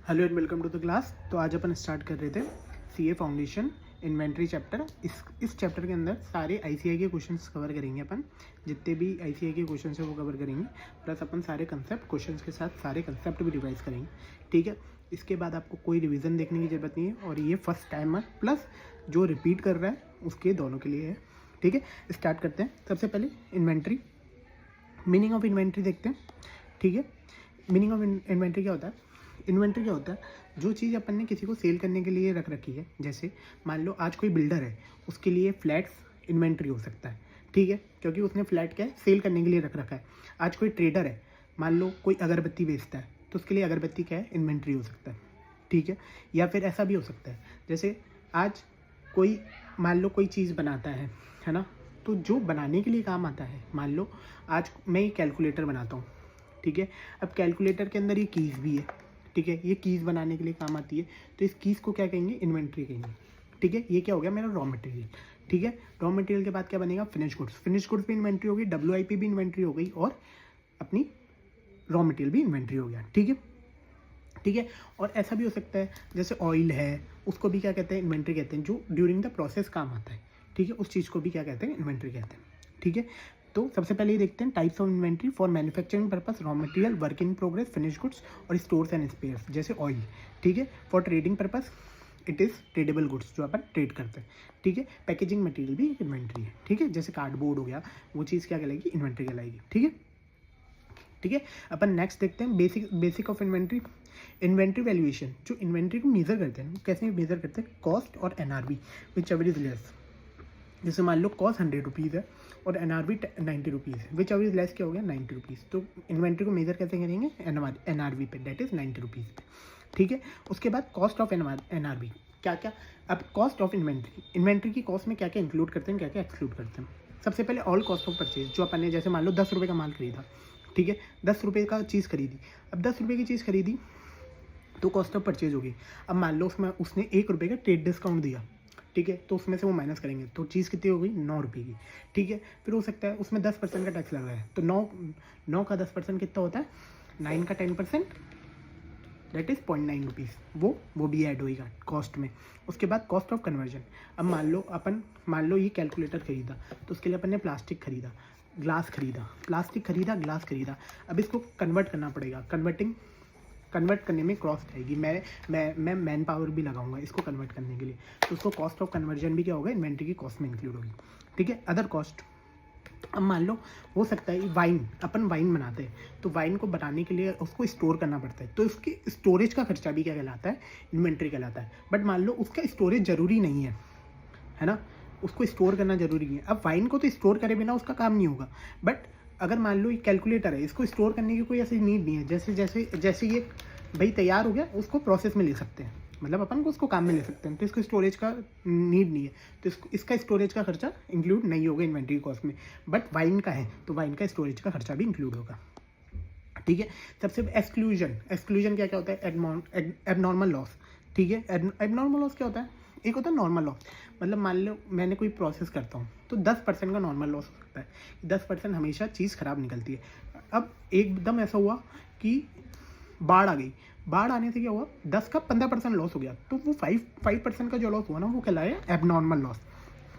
Hello and welcome to the class. तो आज अपन स्टार्ट कर रहे थे सीए फाउंडेशन इन्वेंट्री चैप्टर। इस चैप्टर के अंदर सारे आईसीआई के क्वेश्चंस कवर करेंगे अपन। जितने भी आईसीआई के क्वेश्चंस है वो कवर करेंगे, प्लस अपन सारे कंसेप्ट क्वेश्चंस के साथ सारे कंसेप्ट भी रिवाइज करेंगे। ठीक है, इसके बाद आपको कोई रिवीजन देखने की ज़रूरत नहीं है और ये फर्स्ट टाइम है, प्लस जो रिपीट कर रहा है उसके दोनों के लिए है। ठीक है, स्टार्ट करते हैं। सबसे पहले इन्वेंट्री, मीनिंग ऑफ इन्वेंट्री देखते हैं। ठीक है, मीनिंग ऑफ इन्वेंट्री क्या होता है? इन्वेंट्री क्या होता है? जो चीज़ अपन ने किसी को सेल करने के लिए रख रखी है। जैसे मान लो आज कोई बिल्डर है, उसके लिए फ्लैट्स इन्वेंट्री हो सकता है। ठीक है, क्योंकि उसने फ्लैट क्या है, सेल करने के लिए रख रखा है। आज कोई ट्रेडर है, मान लो कोई अगरबत्ती बेचता है, तो उसके लिए अगरबत्ती क्या है, इन्वेंट्री हो सकता है। ठीक है, या फिर ऐसा भी हो सकता है जैसे आज कोई मान लो कोई चीज़ बनाता है ना, तो जो बनाने के लिए काम आता है, मान लो आज मैं ये कैलकुलेटर बनाता हूँ। ठीक है, अब कैलकुलेटर के अंदर ये कीज़ भी है। ठीक है, ये कीज़ बनाने के लिए काम आती है, तो इस कीज़ को क्या कहेंगे, इन्वेंट्री कहेंगे। ठीक है, ये क्या हो गया, मेरा रॉ मटेरियल। ठीक है, रॉ मटेरियल के बाद क्या बनेगा, फिनिश गुड्स। फिनिश गुड्स भी इन्वेंट्री हो गई, WIP भी इन्वेंट्री हो गई और अपनी रॉ मटेरियल भी इन्वेंट्री हो गया। ठीक है, ठीक है। और ऐसा भी हो सकता है जैसे ऑयल है, उसको भी क्या कहते हैं, इन्वेंट्री कहते हैं, जो ड्यूरिंग द प्रोसेस काम आता है। ठीक है, उस चीज़ को भी क्या कहते हैं, इन्वेंट्री कहते हैं। ठीक है, तो सबसे पहले ये देखते हैं types of inventory for manufacturing purpose, raw material, work in progress, finish goods और स्टोर्स एंड स्पेयर्स। जैसे ऑयल, ठीक है, for trading purpose it is tradable goods, जो अपन ट्रेड करते हैं। ठीक है, पैकेजिंग मटेरियल भी एक इन्वेंट्री है। ठीक है, जैसे कार्डबोर्ड हो गया, वो चीज़ क्या कहलाएगी, इन्वेंट्री कहलाएगी। ठीक है, ठीक है। अपन नेक्स्ट देखते हैं basic of inventory. Inventory valuation, जो इन्वेंट्री को मेजर करते हैं, कैसे मेजर करते हैं, कॉस्ट और NRV which ever is less. जैसे मान लो कॉस्ट 100 रुपीज़ है और NRV 90 रुपीज़ है, विच एवर इज लेस क्या हो गया, 90 रुपीज़। तो इन्वेंट्री को मेजर कैसे करेंगे, NRV पे, डेट इज 90 रुपीज़ पे। ठीक है, उसके बाद कॉस्ट ऑफ NRV क्या क्या। अब कॉस्ट ऑफ इन्वेंट्री की कॉस्ट में क्या क्या इंक्लूड करते हैं, क्या क्या एक्सक्लूड करते हैं। सबसे पहले ऑल कॉस्ट ऑफ परचेज, जो अपन ने जैसे मान लो 10 रुपये का माल खरीदा। ठीक है, 10 रुपये का चीज़ खरीदी। अब 10 रुपये की चीज़ खरीदी तो कॉस्ट ऑफ परचेज होगी। अब मान लो उसमें उसने 1 रुपये का ट्रेड डिस्काउंट दिया। ठीक है, तो उसमें से वो माइनस करेंगे तो चीज़ कितनी हो गई, 9 रुपये की। ठीक है, फिर हो सकता है उसमें 10% का टैक्स लगा है, तो 9 का 10% कितना होता है, 9 का 10%, दैट इज़ 0.9 रुपीज़। वो भी ऐड होएगा कॉस्ट में। उसके बाद कॉस्ट ऑफ कन्वर्जन। अब मान लो ये कैलकुलेटर खरीदा, तो उसके लिए अपन ने प्लास्टिक खरीदा, ग्लास खरीदा, प्लास्टिक खरीदा, ग्लास खरीदा। अब इसको कन्वर्ट करना पड़ेगा। कन्वर्ट करने में कॉस्ट आएगी। मैं मैन पावर भी लगाऊंगा इसको कन्वर्ट करने के लिए, तो उसको कॉस्ट ऑफ कन्वर्जन भी क्या होगा, इन्वेंट्री की कॉस्ट में इंक्लूड होगी। ठीक है, अदर कॉस्ट। अब मान लो हो सकता है अपन वाइन बनाते हैं, तो वाइन को बनाने के लिए उसको स्टोर करना पड़ता है, तो उसके स्टोरेज का खर्चा भी क्या कहलाता है, इन्वेंट्री कहलाता है। बट मान लो उसका स्टोरेज ज़रूरी नहीं है ना, उसको स्टोर करना जरूरी है। अब वाइन को तो स्टोर करे बिना उसका काम नहीं होगा, बट अगर मान लो ये कैलकुलेटर है, इसको स्टोर करने की कोई ऐसी नीड नहीं है। जैसे ये भाई तैयार हो गया, उसको प्रोसेस में ले सकते हैं, मतलब अपन को उसको काम में ले सकते हैं, तो इसको स्टोरेज का नीड नहीं है, तो इसका स्टोरेज का खर्चा इंक्लूड नहीं होगा इन्वेंट्री कॉस्ट में। बट वाइन का है तो वाइन का स्टोरेज का खर्चा भी इंक्लूड होगा। ठीक है, सबसे एक्सक्लूजन क्या क्या होता है, एबनॉर्मल लॉस। ठीक है, एबनॉर्मल लॉस क्या होता है, एक होता है नॉर्मल लॉस, मतलब मान लो मैंने कोई प्रोसेस करता हूँ तो 10% का नॉर्मल लॉस हो सकता है। 10% हमेशा चीज़ ख़राब निकलती है। अब एकदम ऐसा हुआ कि बाढ़ आ गई, बाढ़ आने से क्या हुआ, 10 का 15% लॉस हो गया, तो वो 5% का जो लॉस हुआ ना, वो कहलाया एबनॉर्मल लॉस।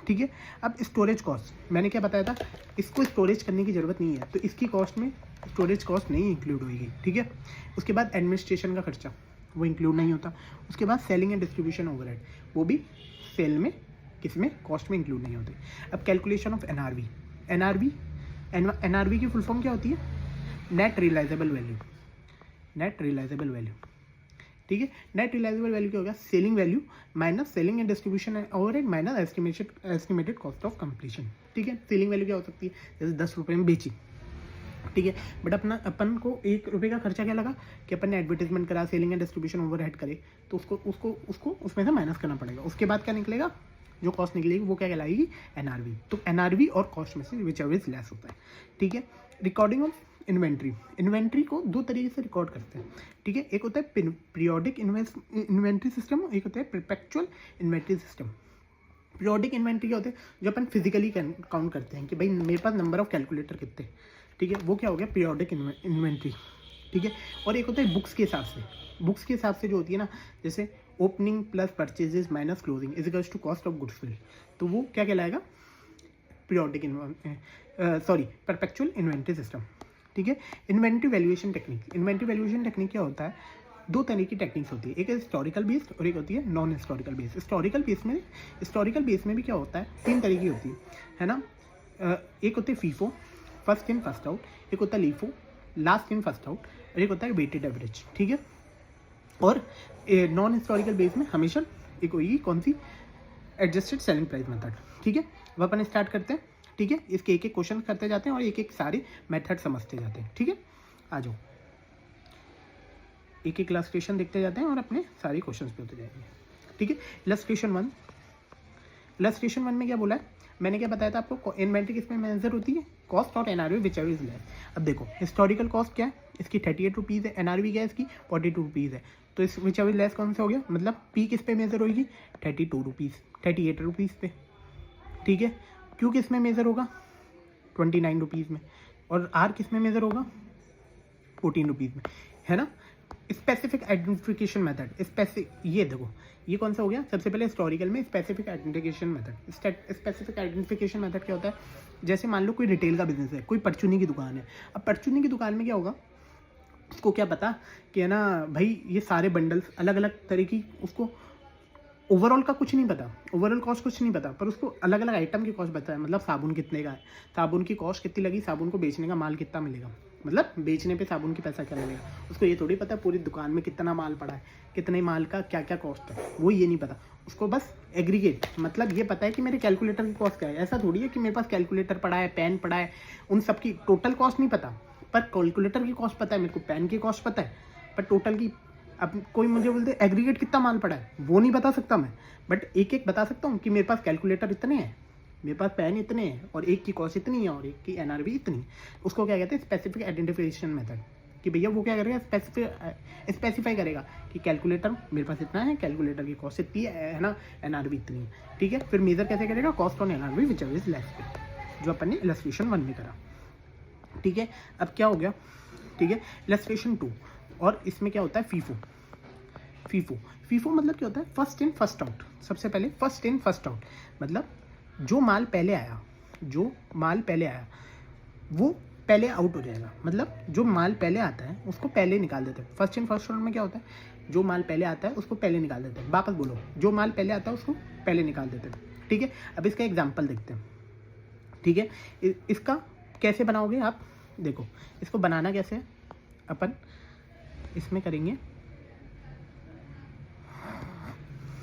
ठीक है, अब स्टोरेज कॉस्ट, मैंने क्या बताया था, इसको स्टोरेज करने की ज़रूरत नहीं है, तो इसकी कॉस्ट में स्टोरेज कॉस्ट नहीं इंक्लूड होगी। ठीक है, उसके बाद एडमिनिस्ट्रेशन का खर्चा, वो इंक्लूड नहीं होता। उसके बाद सेलिंग एंड डिस्ट्रीब्यूशन ओवरहेड, वो भी सेल में किसमें, कॉस्ट में इंक्लूड नहीं होते। अब कैलकुलेशन ऑफ NRV की फुल फॉर्म क्या होती है, नेट रियलाइजेबल वैल्यू। ठीक है, नेट रियलाइजेबल वैल्यू क्या होगा, selling value minus selling and distribution overhead minus estimated cost of completion. ठीक है, सेलिंग वैल्यू क्या हो सकती है, जैसे 10 रुपये में बेची। ठीक है, बट अपन को 1 रुपये का खर्चा क्या लगा कि अपन ने एडवर्टीजमेंट करा, सेलिंग एंड डिस्ट्रीब्यूशन ओवरहेड करे, तो उसको उसमें से माइनस करना पड़ेगा। उसके बाद क्या निकलेगा, जो कॉस्ट निकलेगी वो क्या कहलाएगी, NRV। तो NRV और कॉस्ट में से विच एवर इज लेस होता है। ठीक है, रिकॉर्डिंग ऑफ इन्वेंट्री को 2 तरीके से रिकॉर्ड करते हैं। ठीक है, एक होता है पीरियोडिक इन्वेंट्री सिस्टम, एक होता है perpetual inventory system. Periodic inventory क्या होते हैं, जो अपन फिजिकली काउंट करते हैं कि भाई मेरे पास नंबर ऑफ कैलकुलेटर कितने। ठीक है, वो क्या हो गया, पीरियोडिक इन्वेंट्री। ठीक है, और एक होता है बुक्स के हिसाब से, बुक्स के हिसाब से जो होती है ना, जैसे opening plus purchases minus closing is equals to cost of goods sold, तो वो क्या कहलाएगा, पीरियोडिक परपेचुअल इन्वेंट्री सिस्टम। ठीक है। Inventory valuation technique, inventory valuation technique क्या होता है, दो तरह की टेक्निक्स होती है, एक है हिस्टोरिकल बेस्ड और एक होती है non historical based. Historical base में भी क्या होता है, तीन तरह की होती है ना। एक होती है FIFO, first in first out, एक होता है LIFO, last in first out, और एक होता है वेटेड एवरेज। ठीक है। और नॉन हिस्टोरिकल बेस में हमेशा एक होगी कौन सी, एडजस्टेड सेलिंग प्राइस मेथड। ठीक है। अब अपन स्टार्ट करते हैं। ठीक है। इसके एक एक क्वेश्चन करते जाते हैं और एक एक सारे मेथड समझते जाते हैं। ठीक है। आ जाओ, एक एक इलस्ट्रेशन देखते जाते हैं और अपने सारे क्वेश्चंस पे होते जाएंगे। ठीक है। इलस्ट्रेशन वन में क्या बोला है, मैंने क्या बताया था आपको, इन्वेंट्री किसमें मेजर होती है, कॉस्ट और NRV which ever is less. अब देखो हिस्टोरिकल कॉस्ट क्या है, इसकी 38 रुपीज़ है, एनआरवी क्या है इसकी 42 रुपीज़ है, तो इस विच एवर लेस कौन सा हो गया, मतलब पी किस पे मेजर होगी, 32 रुपीज़ 38 रुपीज़ पे। ठीक है। क्यू किस में मेजर होगा, 29 रुपीज़ में, और आर किस में मेजर होगा, 14 रुपीज़ में, है ना। स्पेसिफिक आइडेंटिफिकेशन मेथड, ये देखो ये कौन सा हो गया, सबसे पहले हिस्टोरिकल में specific identification method. Specific identification method क्या होता है, जैसे मान लो कोई रिटेल का बिजनेस है, कोई परचूनी की दुकान है। अब परचूनी की दुकान में क्या होगा, उसको क्या पता कि है ना भाई ये सारे बंडल्स अलग अलग तरह की, उसको ओवरऑल का कुछ नहीं पता, ओवरऑल कॉस्ट कुछ नहीं पता, पर उसको अलग अलग आइटम की कॉस्ट पता है। मतलब साबुन कितने का है, साबुन की कॉस्ट कितनी लगी, साबुन को बेचने का माल कितना मिलेगा, मतलब बेचने पे साबुन की पैसा क्या लगेगा, उसको ये थोड़ी पता है पूरी दुकान में कितना माल पड़ा है, कितने माल का क्या क्या कॉस्ट है, वो ये नहीं पता। उसको बस एग्रीगेट, मतलब ये पता है कि मेरे कैलकुलेटर की कॉस्ट क्या है। ऐसा थोड़ी है कि मेरे पास कैलकुलेटर पड़ा है, पेन पड़ा है, उन सब की टोटल कॉस्ट नहीं पता, पर कैलकुलेटर की कॉस्ट पता है मेरे को, पेन की कॉस्ट पता है, पर टोटल की, अब कोई मुझे बोलते एग्रीगेट कितना माल पड़ा है, वो नहीं बता सकता मैं, बट एक एक बता सकता हूँ कि मेरे पास कैलकुलेटर इतने हैं, मेरे पास पेन इतने हैं, और एक की कॉस्ट इतनी है और एक की एनआरवी इतनी। उसको क्या कहते हैं, स्पेसिफिक आइडेंटिफिकेशन मेथड, कि भैया वो क्या करेगा, स्पेसिफाई करेगा कि कैलकुलेटर मेरे पास इतना है, कैलकुलेटर की कॉस्ट इतनी है ना, एनआरवी इतनी है। ठीक है। फिर मेजर कैसे करेगा, cost on NRV which ever is less पे, जो अपन ने इलस्ट्रेशन 1 में करा। ठीक है। अब क्या हो गया, ठीक है, इलस्ट्रेशन 2, और इसमें क्या होता है, फीफो मतलब क्या होता है, फर्स्ट इन फर्स्ट आउट। सबसे पहले फर्स्ट इन फर्स्ट आउट, मतलब जो माल पहले आया वो पहले आउट हो जाएगा, मतलब जो माल पहले आता है उसको पहले निकाल देते हैं। फर्स्ट इन फर्स्ट आउट में क्या होता है, जो माल पहले आता है उसको पहले निकाल देते हैं। वापस बोलो, जो माल पहले आता है उसको पहले निकाल देते हैं। ठीक है। अब इसका एग्जाम्पल देखते हैं। ठीक है। इसका कैसे बनाओगे आप, देखो इसको बनाना कैसे है, अपन इसमें करेंगे।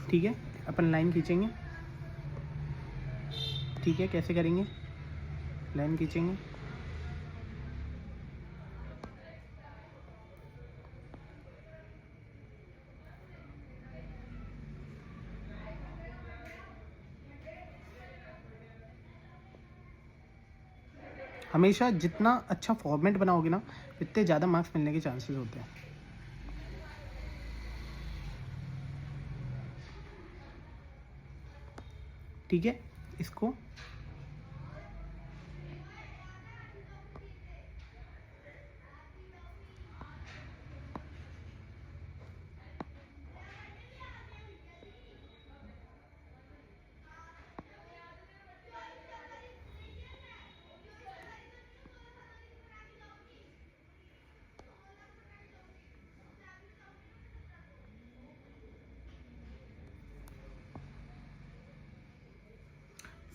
ठीक है। अपन लाइन खींचेंगे। ठीक है। कैसे करेंगे, लाइन खींचेंगे, हमेशा जितना अच्छा फॉर्मेट बनाओगे ना, इतने ज़्यादा मार्क्स मिलने के चांसेस होते हैं। ठीक है। इसको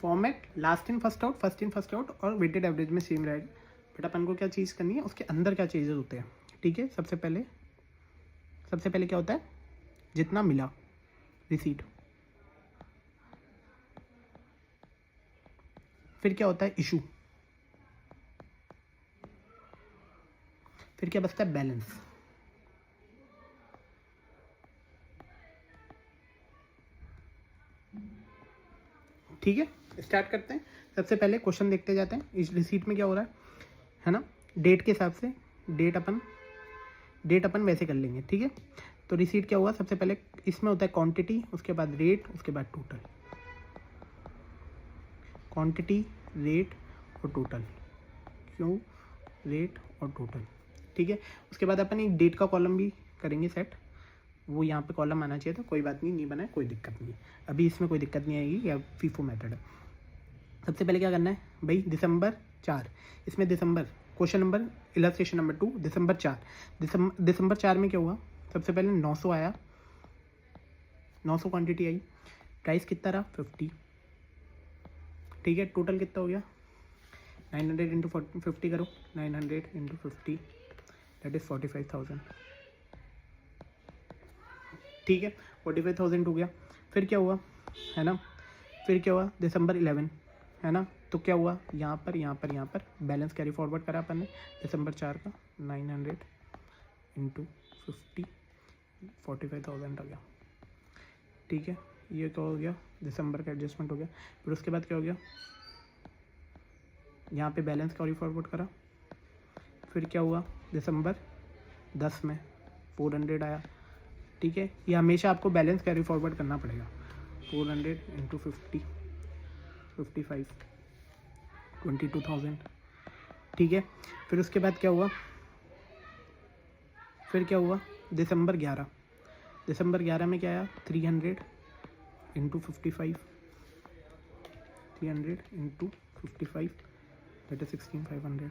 format last in first out, first in first out और वेटेड एवरेज में सेम रहेगा, बट अपन को क्या चीज़ करनी है, उसके अंदर क्या चीज़ें होते हैं। ठीक है। सबसे पहले क्या होता है, जितना मिला रिसीट, फिर क्या होता है इशू, फिर क्या बचता है बैलेंस। ठीक है। स्टार्ट करते हैं। सबसे पहले क्वेश्चन देखते जाते हैं। इस रिसीट में क्या हो रहा है ना, डेट के हिसाब से डेट अपन वैसे कर लेंगे। ठीक है। तो रिसीट क्या हुआ, सबसे पहले इसमें होता है क्वांटिटी, उसके बाद रेट, उसके बाद टोटल, क्वांटिटी रेट और टोटल, रेट और टोटल। ठीक है। उसके बाद अपन एक डेट का कॉलम भी करेंगे सेट, वो यहाँ पे कॉलम आना चाहिए था, कोई बात नहीं, नहीं बना है, कोई दिक्कत नहीं है। अभी इसमें कोई दिक्कत नहीं आएगी, या फीफो मेथड है। सबसे पहले क्या करना है भाई, दिसंबर 4, इसमें दिसंबर, क्वेश्चन नंबर इलस्ट्रेशन नंबर 2, दिसंबर 4, दिसंबर 4 में क्या हुआ, सबसे पहले 900 आया, 900 क्वांटिटी आई, प्राइस कितना रहा 50, ठीक है। टोटल कितना हो गया 900 इंटू 50 करो, 900 इंटू 50 दैट इज़ 45,000, ठीक है, 45,000 हो गया। फिर क्या हुआ है ना, फिर क्या हुआ दिसंबर 11 है ना, तो क्या हुआ यहाँ पर बैलेंस कैरी फॉरवर्ड करा अपन ने दिसंबर 4 का, 900 इंटू 50 45,000 आ गया, ठीक है। ये तो हो गया दिसंबर का एडजस्टमेंट हो गया। फिर उसके बाद क्या हो गया, यहाँ पे बैलेंस कैरी फॉरवर्ड करा, फिर क्या हुआ दिसंबर 10 में 400 आया, ठीक है। ये हमेशा आपको बैलेंस कैरी फॉरवर्ड करना पड़ेगा, 400 इंटू 50 55 22,000, ठीक है। फिर उसके बाद क्या हुआ, फिर क्या हुआ दिसंबर 11 में क्या आया 300 इंटू 55 300 इंटू 55 दैट इज 16,500,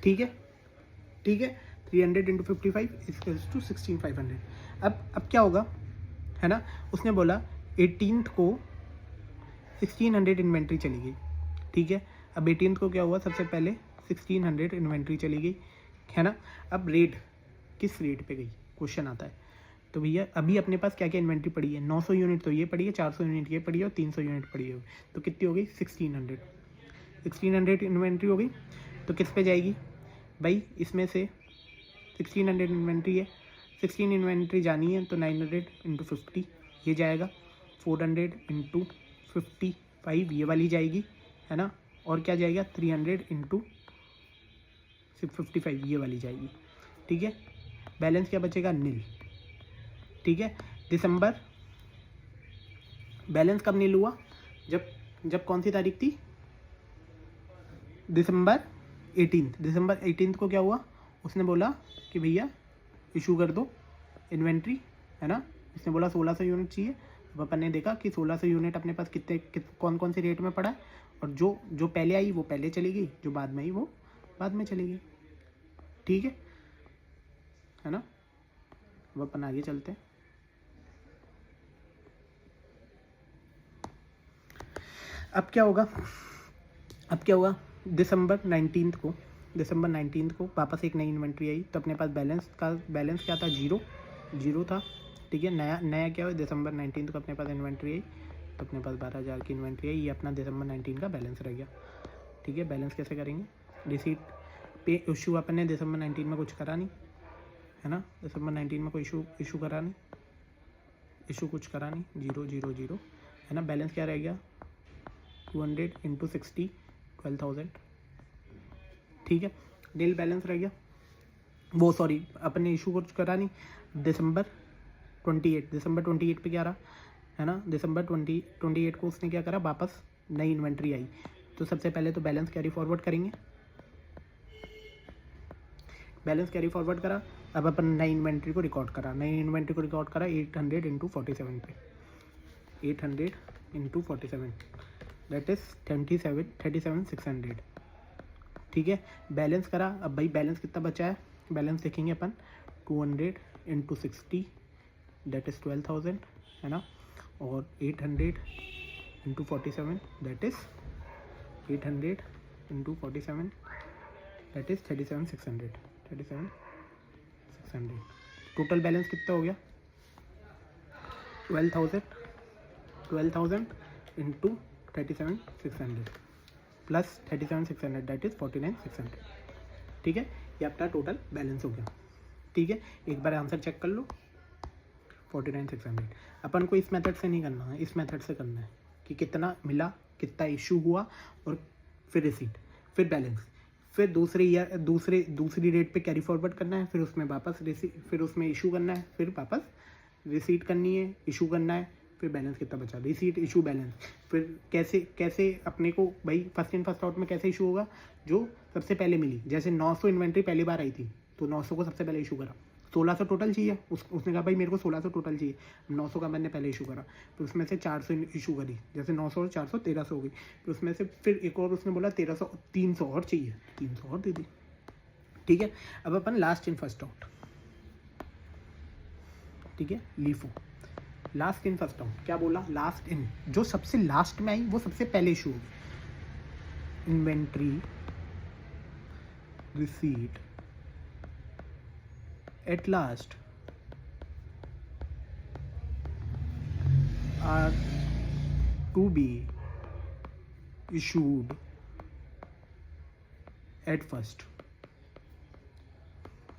ठीक है, ठीक है। 300 इंटू 55 इक्वल्स टू 16,500। अब क्या होगा है ना, उसने बोला 18th को 1600 इन्वेंट्री चली गई, ठीक है। अब 18th को क्या हुआ, सबसे पहले 1600 इन्वेंट्री चली गई है ना। अब रेट किस रेट पे गई क्वेश्चन आता है, तो भैया अभी अपने पास क्या क्या इन्वेंट्री पड़ी है, 900 यूनिट तो ये पड़ी है, 400 यूनिट ये पड़ी है और 300 यूनिट पड़ी है, तो कितनी हो गई 1600 इन्वेंट्री हो गई। तो किस पे जाएगी भाई, इसमें से 1600 इन्वेंट्री है, 16 इन्वेंट्री जानी है तो 900 इंटू 50 ये जाएगा, 400 इंटू 55 ये वाली जाएगी है ना, और क्या जाएगा 300 इंटू 55 ये वाली जाएगी, ठीक है। बैलेंस क्या बचेगा नील, ठीक है। दिसंबर बैलेंस कब नील हुआ, जब कौन सी तारीख थी, दिसंबर 18th को क्या हुआ, उसने बोला कि भैया इशू कर दो इन्वेंट्री है ना, इसने बोला 1600 यूनिट चाहिए। अब अपन ने देखा कि 1600 यूनिट अपने पास कौन कौन से रेट में पड़ा है, और जो पहले आई वो पहले चली गई, जो बाद में आई वो बाद में चली गई, ठीक है ना। अब अपन आगे चलते हैं। अब क्या हुआ दिसंबर 19th को वापस एक नई इन्वेंट्री आई, तो अपने पास बैलेंस क्या था, जीरो था, ठीक है। नया क्या हुआ, दिसंबर 19th को अपने पास इन्वेंट्री आई, तो अपने पास 12,000 की इन्वेंट्री आई, ये अपना दिसंबर 19 का बैलेंस रह गया, ठीक है। बैलेंस कैसे करेंगे, रिसीट पे इशू अपन ने दिसंबर 19 में कुछ करा नहीं है ना, दिसंबर 19 में कोई इशू करा नहीं, इशू कुछ करा नहीं, 0 है ना। बैलेंस क्या रह गया 200 इंटू 60 12,000, ठीक है। नील बैलेंस रह गया, वो सॉरी अपन ने इशू कुछ करा नहीं। दिसंबर 28 पे क्या रहा है ना, दिसंबर 28 को उसने क्या करा, वापस नई इन्वेंट्री आई, तो सबसे पहले तो बैलेंस कैरी फॉरवर्ड करेंगे, बैलेंस कैरी फॉरवर्ड करा। अब अपन नई इन्वेंट्री को रिकॉर्ड करा 800 इंटू 47 पे, 800 इंटू 47 दैट इज 37,600, ठीक है। बैलेंस करा, अब भाई बैलेंस कितना बचा है, बैलेंस देखेंगे अपन 200 इंटू 60 दैट इज़ 12,000 है ना, और 800 into 47 that is 800 into 47 that is 37,600 total balance कितना हो गया 12,000 इंटू 37,600 प्लस 37,600 दैट इज़ 49,600, ठीक है। ये आपका टोटल बैलेंस हो गया, ठीक है। एक बार आंसर चेक कर लो 49,600। अपन को इस मेथड से नहीं करना है, इस मेथड से करना है कि कितना मिला, कितना इशू हुआ, और फिर रिसीट, फिर बैलेंस, फिर दूसरी डेट पे कैरी फॉरवर्ड करना है, फिर उसमें वापस फिर उसमें इशू करना है, फिर वापस रिसीट करनी है, इशू करना है, फिर बैलेंस कितना बचा, रिसीट इशू बैलेंस। फिर कैसे कैसे अपने को भाई फर्स्ट इन फर्स्ट आउट में कैसे इशू होगा, जो सबसे पहले मिली। जैसे 900 इन्वेंट्री पहली बार आई थी तो 900 को सबसे पहले इशू करा, 1600 टोटल चाहिए, उसने कहा भाई मेरे को 1600 टोटल चाहिए, 900 का मैंने पहले इशू करा, फिर उसमें से 400 इशू करी, जैसे 900 और 400 1300 हो गई, फिर उसमें से फिर एक और उसने बोला 1300 300 और चाहिए, 300 और दे दी। ठीक है, अब अपन लास्ट इन फर्स्ट आउट, ठीक है, LIFO last in first out क्या बोला, लास्ट इन, जो सबसे लास्ट में आई वो सबसे पहले इशू होगी। Inventory receipt at last are to be issued at first.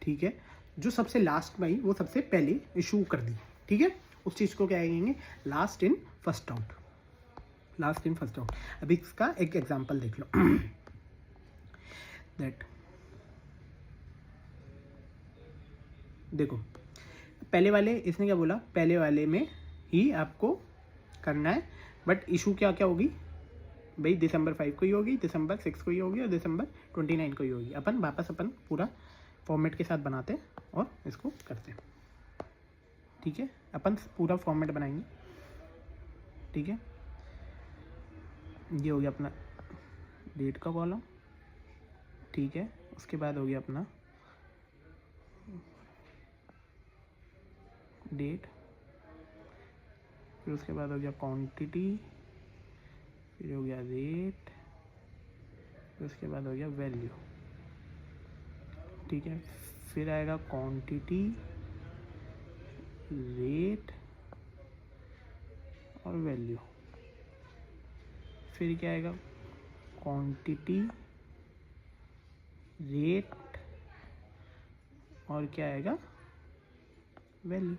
ठीक है, जो सबसे लास्ट में आई वो सबसे पहले इशू कर दी। ठीक है, उस चीज़ को क्या कहेंगे, last in first out, last in first out. अभी इसका एक एग्जांपल देख लो दैट, देखो पहले वाले इसने क्या बोला, पहले वाले में ही आपको करना है, बट इशू क्या क्या होगी भाई, दिसंबर 5 को ही होगी, दिसंबर 6 को ही होगी और दिसंबर 29 को ही होगी। अपन वापस अपन पूरा फॉर्मेट के साथ बनाते हैं और इसको करते हैं। ठीक है, अपन पूरा फॉर्मेट बनाएंगे। ठीक है, ये हो गया अपना डेट का कॉलम। ठीक है, उसके बाद हो गया अपना डेट, फिर उसके बाद हो गया क्वांटिटी, फिर हो गया रेट, फिर उसके बाद हो गया वैल्यू। ठीक है, फिर आएगा क्वांटिटी, रेट और वैल्यू, फिर क्या आएगा क्वांटिटी, रेट और क्या आएगा वैल्यू।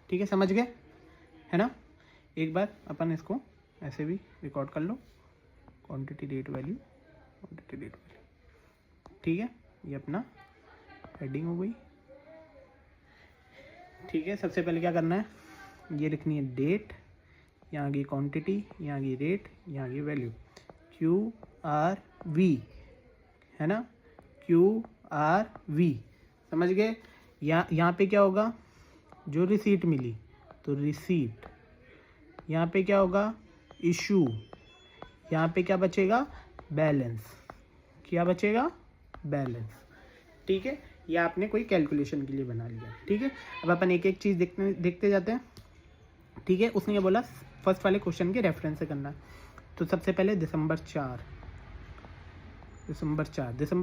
ठीक है, समझ गए है ना। एक बार अपन इसको ऐसे भी रिकॉर्ड कर लो, quantity rate value, quantity rate value. ठीक है, ये अपना हेडिंग हो गई। ठीक है, सबसे पहले क्या करना है, ये लिखनी है डेट, यहाँ की क्वांटिटी, यहाँ की रेट, यहाँ की वैल्यू, QRV है ना, QRV। समझ गए। यहाँ पे क्या होगा, जो रिसीट मिली तो रिसीट, यहाँ पे क्या होगा इशू, यहाँ पे क्या बचेगा बैलेंस, क्या बचेगा बैलेंस। ठीक है, ये आपने कोई कैलकुलेशन के लिए बना लिया। ठीक है, अब अपन एक एक चीज़ देखते जाते हैं। ठीक है, उसने क्या बोला, फर्स्ट वाले क्वेश्चन के रेफरेंस से करना। तो सबसे पहले दिसंबर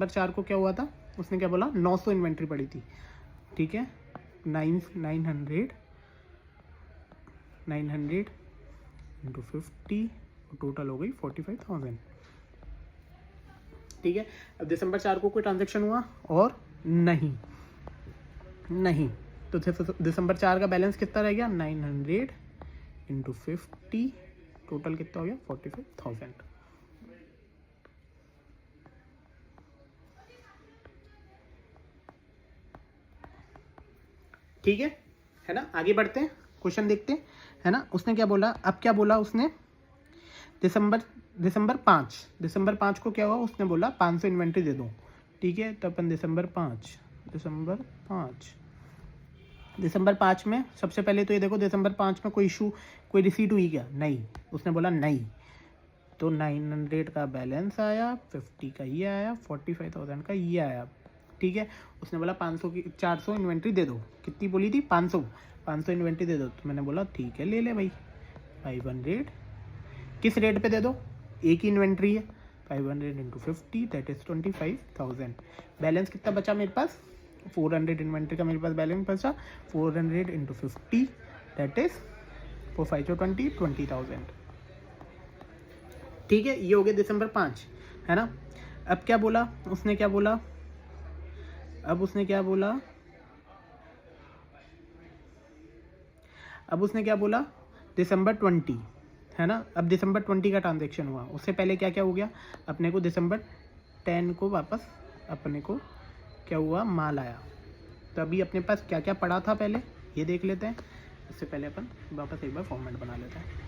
4 को क्या हुआ था, उसने क्या बोला 900 इन्वेंट्री पड़ी थी। ठीक है, 900 इंटू 50 टोटल हो गई 45,000। ठीक है, अब दिसंबर 4 को कोई ट्रांजेक्शन हुआ और नहीं, तो दिसंबर 4 का बैलेंस कितना रह गया, 900 इंटू 50 टोटल कितना हो गया 45,000। ठीक है ना, आगे बढ़ते हैं, क्वेश्चन देखते हैं है ना। उसने क्या बोला, अब क्या बोला उसने, दिसंबर 5 को क्या हुआ, उसने बोला 500 इन्वेंट्री दे दो। ठीक है, तो अपन दिसंबर 5 में सबसे पहले तो ये देखो, दिसंबर 5 में कोई इशू, कोई रिसीट हुई क्या, नहीं, उसने बोला नहीं, तो 900 का बैलेंस आया, 50 का ये आया, 45,000 का ये आया। ठीक है, उसने बोला 500 की 400 इन्वेंट्री दे दो, कितनी बोली थी 500 इन्वेंट्री दे दो, तो मैंने बोला ठीक है ले ले भाई 500, किस रेट पे दे दो, एक ही इन्वेंट्री है, 500 इंटू 50 दैट इज 25,000। बैलेंस कितना बचा मेरे पास, 400 इन्वेंट्री का मेरे पास बैलेंस बचा, 400 इंटू 50 दैट इज 4 5 20,000। ठीक है, ये हो गया दिसंबर 5 है ना। अब क्या बोला उसने, क्या बोला, अब उसने क्या बोला दिसंबर 20 है ना। अब दिसंबर 20 का ट्रांजेक्शन हुआ, उससे पहले क्या क्या हो गया, अपने को दिसंबर 10 को वापस अपने को क्या हुआ, माल आया। तो अभी अपने पास क्या क्या पड़ा था पहले ये देख लेते हैं। इससे पहले अपन वापस एक बार फॉर्मेट बना लेते हैं।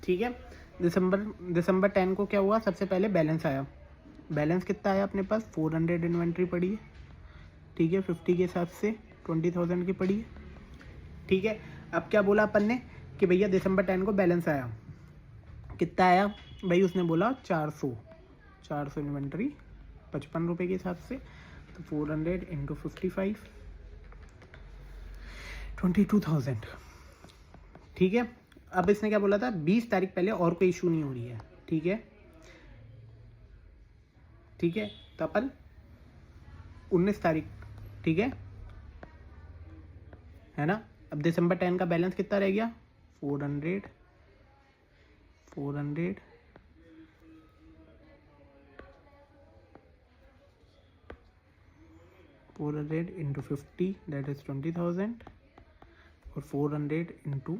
ठीक है, दिसंबर 10 को क्या हुआ, सबसे पहले बैलेंस आया। बैलेंस कितना आया अपने पास, 400 इन्वेंट्री पड़ी है। ठीक है, 50 के हिसाब से 20,000 की पड़ी है। ठीक है, अब क्या बोला अपन ने कि भैया दिसंबर 10 को बैलेंस आया, कितना आया भाई, उसने बोला 400 इन्वेंट्री 55 रुपये के हिसाब से, तो 400 इंटू 55 22,000। ठीक है, अब इसने क्या बोला था, 20 तारीख पहले और कोई इशू नहीं हो रही है। ठीक है, ठीक है, तो अपन 19 तारीख, ठीक है ना। अब दिसंबर 10 का बैलेंस कितना रह गया, 400 इंटू 50 दैट इज 20,000 और 400 इंटू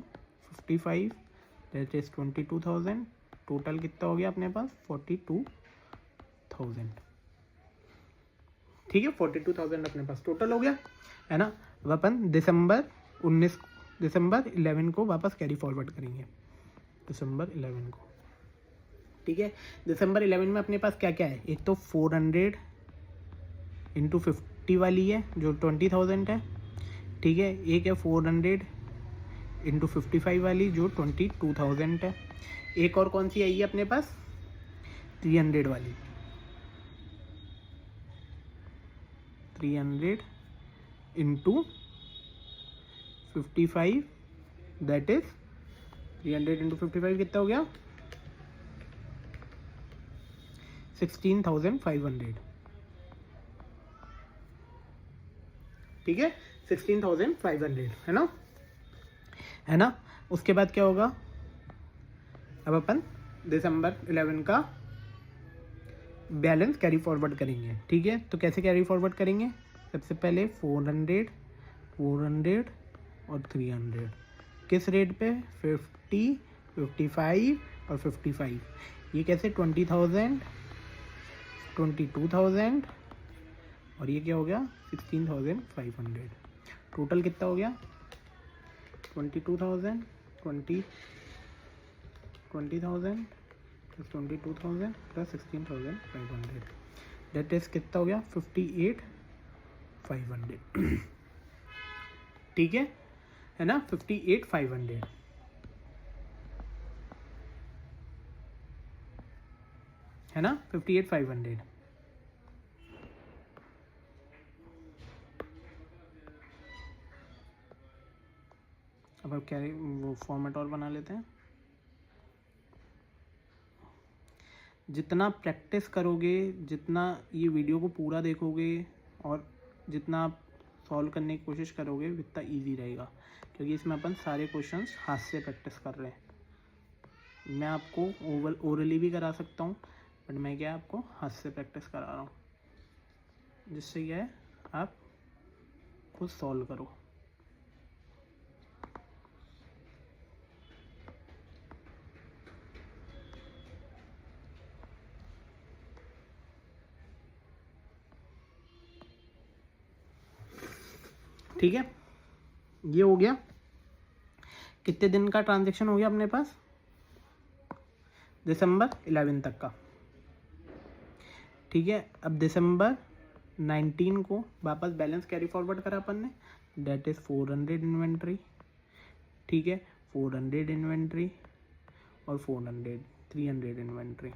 55 दैट इज 22,000। टोटल कितना हो गया अपने पास, 42,000। ठीक है, 42,000 अपने पास टोटल हो गया, है ना। अब अपन दिसंबर 11 को वापस कैरी फॉरवर्ड करेंगे, दिसंबर 11 को। ठीक है, दिसंबर 11 में अपने पास क्या क्या है, एक तो 400 इंटू 50 वाली है जो 20,000 है। ठीक है, एक है 400 इंटू 55 वाली जो 22,000 है। एक और कौन सी आई है अपने पास, 300 वाली, 300 इंटू 55 दैट इज 300 इंटू 55 कितना हो गया, 16,500। ठीक है, 16,500, है ना। उसके बाद क्या होगा, अब अपन दिसंबर 11 का बैलेंस कैरी फॉरवर्ड करेंगे। ठीक है, तो कैसे कैरी फॉरवर्ड करेंगे, सबसे पहले 400 और 300 किस रेट पे, 50 55 और 55। ये कैसे, 20,000 22,000 और ये क्या हो गया, 16,500। टोटल कितना हो गया, 20,000 20,000 प्लस 22,000 प्लस 16,500 दैट इज कितना हो गया, 58,500। ठीक है ना, 58,500, है ना, 58,500। अब क्या वो फॉर्मेट और बना लेते हैं। जितना प्रैक्टिस करोगे, जितना ये वीडियो को पूरा देखोगे और जितना आप सॉल्व करने की कोशिश करोगे उतना इजी रहेगा, क्योंकि इसमें अपन सारे क्वेश्चंस हाथ से प्रैक्टिस कर रहे हैं। मैं आपको ओरली भी करा सकता हूँ, बट मैं क्या आपको हाथ से प्रैक्टिस करा रहा हूँ, जिससे क्या है आप खुद सॉल्व करो। ठीक है, ये हो गया। कितने दिन का ट्रांजैक्शन हो गया अपने पास, दिसंबर 11 तक का। ठीक है, अब दिसंबर 19 को वापस बैलेंस कैरी फॉरवर्ड करा अपन ने, दैट इज 400 इन्वेंट्री। ठीक है, 400 इन्वेंट्री और 300 इन्वेंट्री।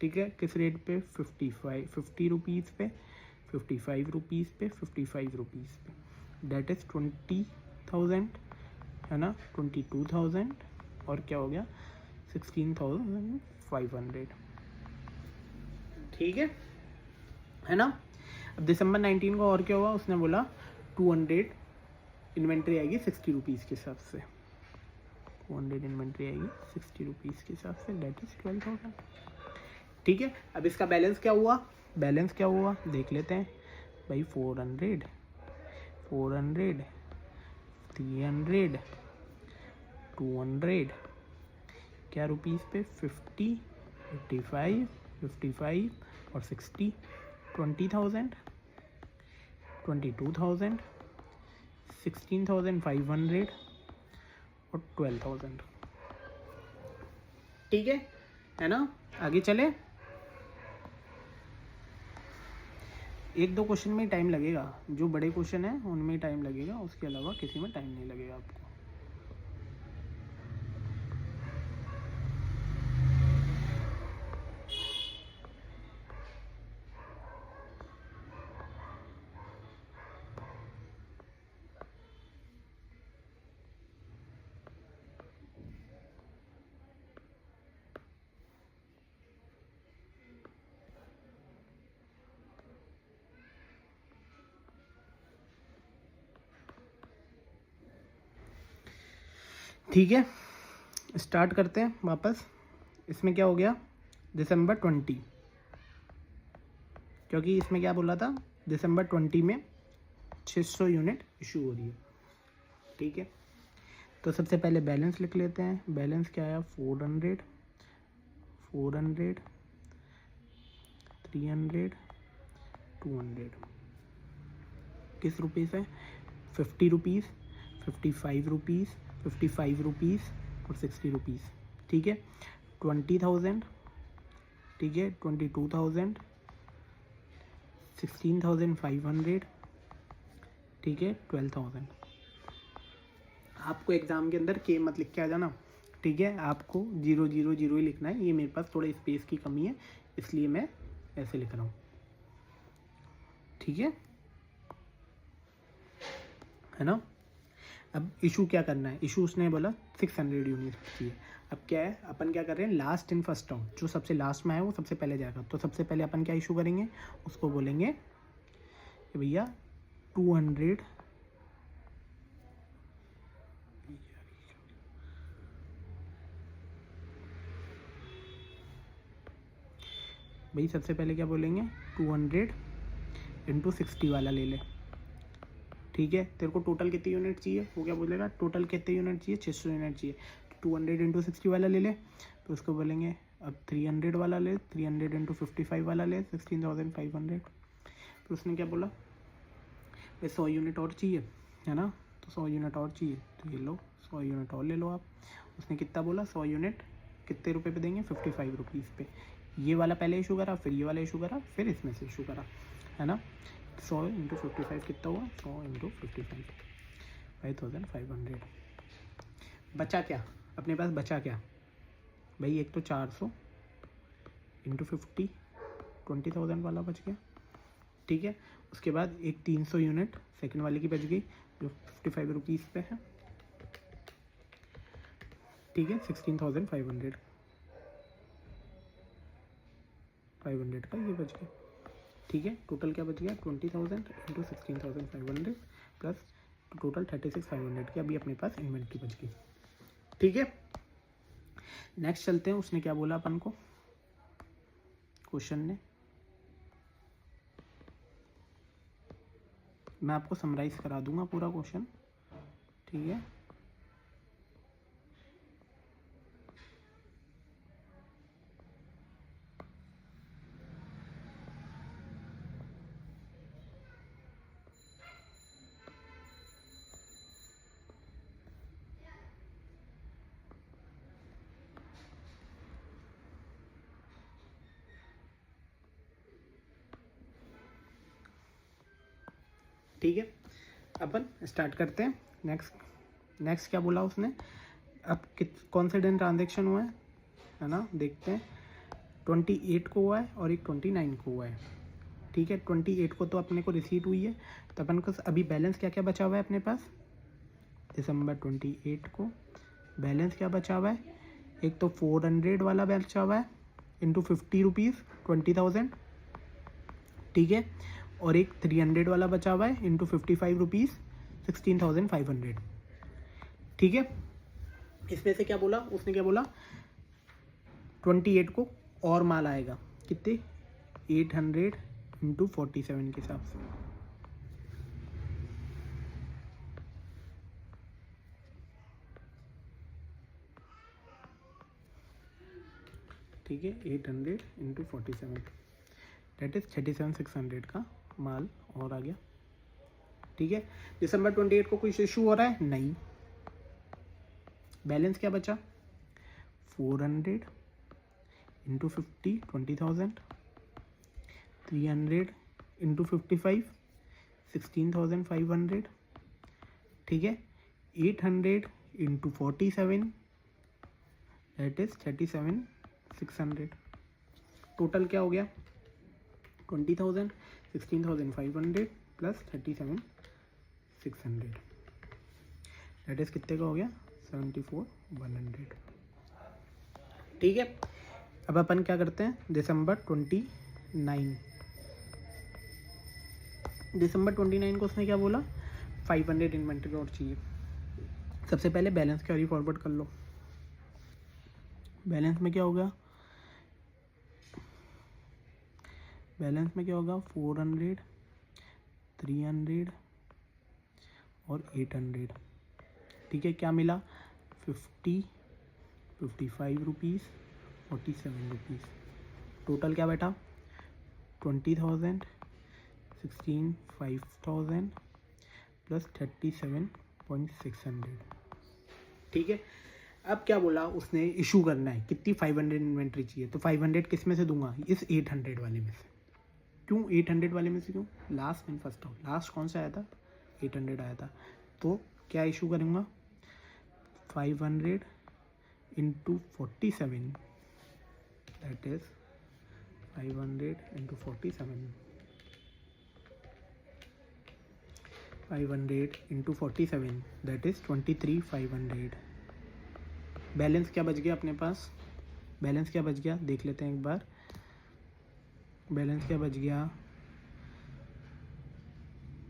ठीक है, किस रेट पे, 50 रुपीज़ पे 55 रुपीज़ पे, 55 रुपीज़ पे, डेट इज़ 20,000 है ना, 22,000 और क्या हो गया 16,500। ठीक है ना। अब दिसंबर 19 को और क्या हुआ, उसने बोला 200 इन्वेंट्री आएगी 60 रुपीज़ के हिसाब से, 200 इन्वेंट्री आएगी 60 रुपीज़ के हिसाब से, डेट इज़ 12,000। ठीक है, अब इसका बैलेंस क्या हुआ, बैलेंस क्या हुआ देख लेते हैं भाई। 400, 400, 300, 200 क्या रुपीज़ पे, 50, 55, 55 और 60, 20,000, 22,000, 16,500 और 12,000। ठीक है ना। आगे चले, एक दो क्वेश्चन में टाइम लगेगा, जो बड़े क्वेश्चन हैं उनमें टाइम लगेगा, उसके अलावा किसी में टाइम नहीं लगेगा आपको। ठीक है, स्टार्ट करते हैं वापस। इसमें क्या हो गया, दिसंबर 20, क्योंकि इसमें क्या बोला था, दिसंबर 20 में 600 यूनिट इशू हो रही है। ठीक है, तो सबसे पहले बैलेंस लिख लेते हैं। बैलेंस क्या आया, 400, 400, 300, 200, किस रुपीज़ है, 50 रुपीज़, 55 रुपीज़, 55 रुपीज़ और 60 रुपीज़। ठीक है, 20,000, ठीक है, 22,000, 16,500, ठीक है, 12,000। आपको एग्ज़ाम के अंदर के मत लिख के आ जाना, ठीक है, आपको 0 0 0 ही लिखना है। ये मेरे पास थोड़ा स्पेस की कमी है, इसलिए मैं ऐसे लिख रहा हूँ। ठीक है ना। अब इशू क्या करना है, इशू उसने बोला 600 यूनिट चाहिए। अब क्या है, अपन क्या कर रहे हैं, लास्ट इन फर्स्ट आउट, जो सबसे लास्ट में है वो सबसे पहले जाएगा। तो सबसे पहले अपन क्या इशू करेंगे, उसको बोलेंगे कि भैया 200, भाई सबसे पहले क्या बोलेंगे, 200 इंटू 60 वाला ले ले। ठीक है, तेरे को टोटल कितनी यूनिट चाहिए, वो क्या बोलेगा, टोटल कितने यूनिट चाहिए, 600 यूनिट चाहिए। 200 इंटू 60 वाला ले ले, तो उसको बोलेंगे अब 300 वाला ले, 300 इंटू 55 वाला ले, 16,500। तो उसने क्या बोला, भाई 100 यूनिट और चाहिए, है ना, तो 100 यूनिट और चाहिए, तो ये लो 100 यूनिट और ले लो आप। उसने कितना बोला, 100 यूनिट कितने रुपए पे देंगे, 55 रुपीज़ पे। ये वाला पहले इशू करा, फिर ये वाला इशू करा, फिर इसमें से इशू करा, है ना। 100 इंटू 55 कितना हुआ, 100 इंटू 55, 5,500। बचा क्या अपने पास, बचा क्या भाई, एक तो 400 इंटू 50, 20,000 वाला बच गया। ठीक है, उसके बाद एक 300 यूनिट सेकंड वाले की बच गई, जो 55 रुपीज़ पे है। ठीक है, 16,500 का ये बच गया। ठीक है, टोटल क्या बच गया, 20,000 इंटू 16,500 प्लस टोटल 36,500 की अभी अपने पास इन्वेंट्री बच गई। ठीक है, नेक्स्ट चलते हैं। उसने क्या बोला अपन को, क्वेश्चन ने, मैं आपको समराइज करा दूंगा पूरा क्वेश्चन। ठीक है, ठीक है, अपन स्टार्ट करते हैं। नेक्स्ट क्या बोला उसने, अब कौन से दिन ट्रांजेक्शन हुआ है ना, देखते हैं। 28 को हुआ है और एक 29 को हुआ है। ठीक है, 28 को तो अपने को रिसीट हुई है, तो अपन को अभी बैलेंस क्या क्या बचा हुआ है अपने पास, दिसंबर 28 को बैलेंस क्या बचा हुआ है, एक तो 400 वाला बचा हुआ है इंटू 50 रुपीज़ 20,000, ठीक है, और एक 300 वाला बचा हुआ है इंटू 55 रुपीज़ 16,500, ठीक है। इसमें से क्या बोला उसने, क्या बोला 28 को और माल आएगा कितने, 800 इंटू 47 के हिसाब से, ठीक है, 800 इंटू 47 डेट इज 37,600 का माल और आ गया, ठीक है। दिसंबर 28 को कुछ इशू हो रहा है नहीं, बैलेंस क्या बचा 400 इंटू 50 20,000, 300 इंटू 55 16,500, ठीक है, 800 इंटू 47 दैट इज 37,600, टोटल क्या हो गया 20,000 16,500 प्लस 37,600 दैट इज कितने का हो गया 74,100, ठीक है। अब अपन क्या करते हैं, दिसंबर 29 को उसने क्या बोला 500 इन्वेंट्री और चाहिए। सबसे पहले बैलेंस कैरी फॉरवर्ड कर लो, बैलेंस में क्या होगा, बैलेंस में क्या होगा 400 300 और 800, ठीक है, क्या मिला 50 55 रुपीज़ 47 रुपीज़, टोटल क्या बैठा 20,000 5,000 प्लस 37,600, ठीक है। अब क्या बोला उसने, इशू करना है कितनी 500 इन्वेंट्री चाहिए, तो 500 किस में से दूंगा, इस 800 वाले में से। क्यों 800 वाले में से, क्यों लास्ट एंड फर्स्ट हो, लास्ट कौन सा आया था 800 आया था, तो क्या इशू करूँगा 500 into 47 that is 500 into 47 500 into 47 that is 23,500। Balance क्या बच गया अपने पास, बैलेंस क्या बच गया देख लेते हैं एक बार, बैलेंस क्या बच गया,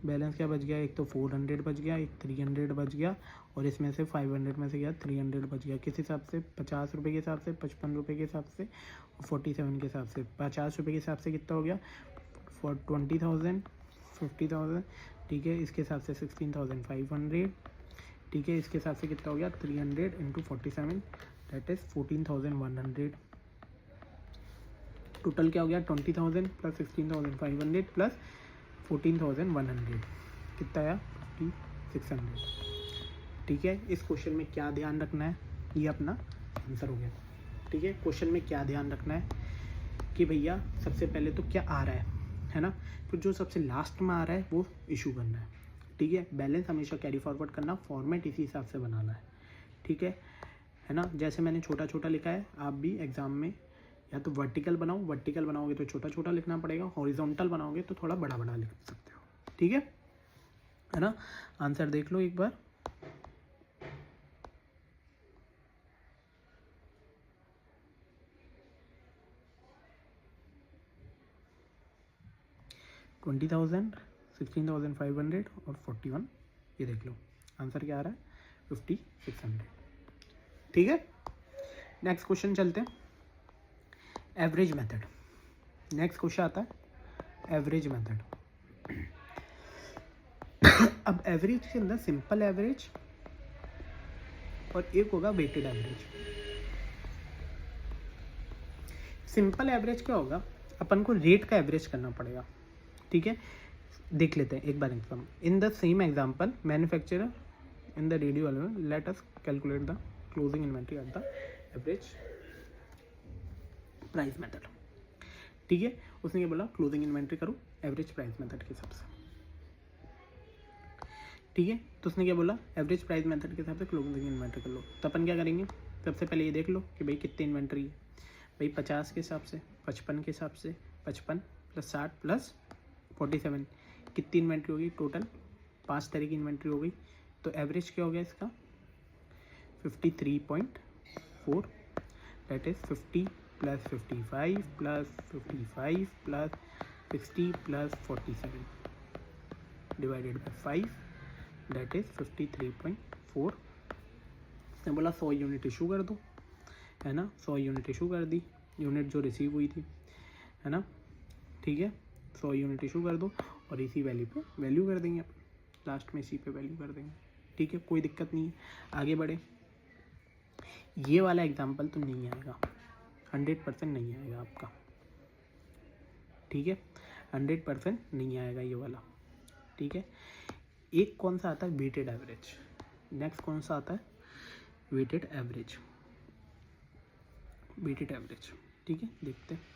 बैलेंस क्या बच गया, एक तो 400 बच गया, एक 300 बच गया, और इसमें से 500 में से गया 300 बच गया, किस हिसाब से 50 रुपये के हिसाब से, 55 रुपये के हिसाब से और 47 के हिसाब से। 50 रुपये के हिसाब से कितना हो गया 20,000 50,000, ठीक है, इसके हिसाब से 16,500, ठीक है, इसके हिसाब से कितना हो गया 300 इंटू 47 दैट इज 14,100, टोटल क्या हो गया 20,000 प्लस 16,500 प्लस 14,100, कितना आया 5600, ठीक है। इस क्वेश्चन में क्या ध्यान रखना है, ये अपना आंसर हो गया, ठीक है। क्वेश्चन में क्या ध्यान रखना है कि भैया सबसे पहले तो क्या आ रहा है ना, फिर जो सबसे लास्ट में आ रहा है वो इशू करना है, ठीक है। बैलेंस हमेशा कैरी फॉरवर्ड करना, फॉर्मेट इसी हिसाब से बनाना है, ठीक है ना। जैसे मैंने छोटा छोटा लिखा है, आप भी एग्जाम में या तो वर्टिकल बनाओ, वर्टिकल बनाओगे तो छोटा छोटा लिखना पड़ेगा, हॉरिजॉन्टल बनाओगे तो थोड़ा बड़ा बड़ा लिख सकते हो, ठीक है ना। आंसर देख लो एक बार, $20,000 16,500 और 41, ये देख लो आंसर क्या आ रहा है 5,600, ठीक है। नेक्स्ट क्वेश्चन चलते हैं, एवरेज मेथड। नेक्स्ट क्वेश्चन आता है एवरेज मेथड। अब एवरेज के अंदर सिंपल एवरेज और एक होगा वेटेड एवरेज। सिंपल एवरेज क्या होगा, अपन को रेट का एवरेज करना पड़ेगा, ठीक है। देख लेते हैं एक बार example, in the same example manufacturer in the radio element let us calculate the closing inventory at the average price method, ठीक है। उसने ये बोला क्लोजिंग इन्वेंट्री करो एवरेज प्राइस मेथड के हिसाब से, ठीक है। तो उसने क्या बोला एवरेज प्राइस मेथड के हिसाब से क्लोजिंग इन्वेंट्री कर लो। तो अपन क्या करेंगे, सबसे पहले ये देख लो कि भाई कितनी इन्वेंट्री है, भाई 50 के हिसाब से, 55 के हिसाब से, 55 प्लस 60 प्लस 47, कितनी इन्वेंट्री होगी टोटल, 5 तरह की इन्वेंट्री हो गई। तो एवरेज क्या हो गया इसका 53.4, that is 50 plus 55 plus 55 plus 60 plus 47 divided by 5, that is 53.4। उसने बोला 100 यूनिट इशू कर दो, है ना, 100 यूनिट इशू कर दी, यूनिट जो रिसीव हुई थी, है ना, ठीक है, 100 यूनिट इशू कर दो और इसी वैल्यू पे वैल्यू कर देंगे, लास्ट में इसी पे वैल्यू कर देंगे, ठीक है, कोई दिक्कत नहीं है। आगे बढ़े, ये वाला एग्जाम्पल तो नहीं आएगा, 100% नहीं आएगा आपका, ठीक है, 100% नहीं आएगा ये वाला, ठीक है। एक कौन सा आता है वेटेड एवरेज, नेक्स्ट कौन सा आता है वेटेड एवरेज, वेटेड एवरेज, ठीक है, देखते हैं।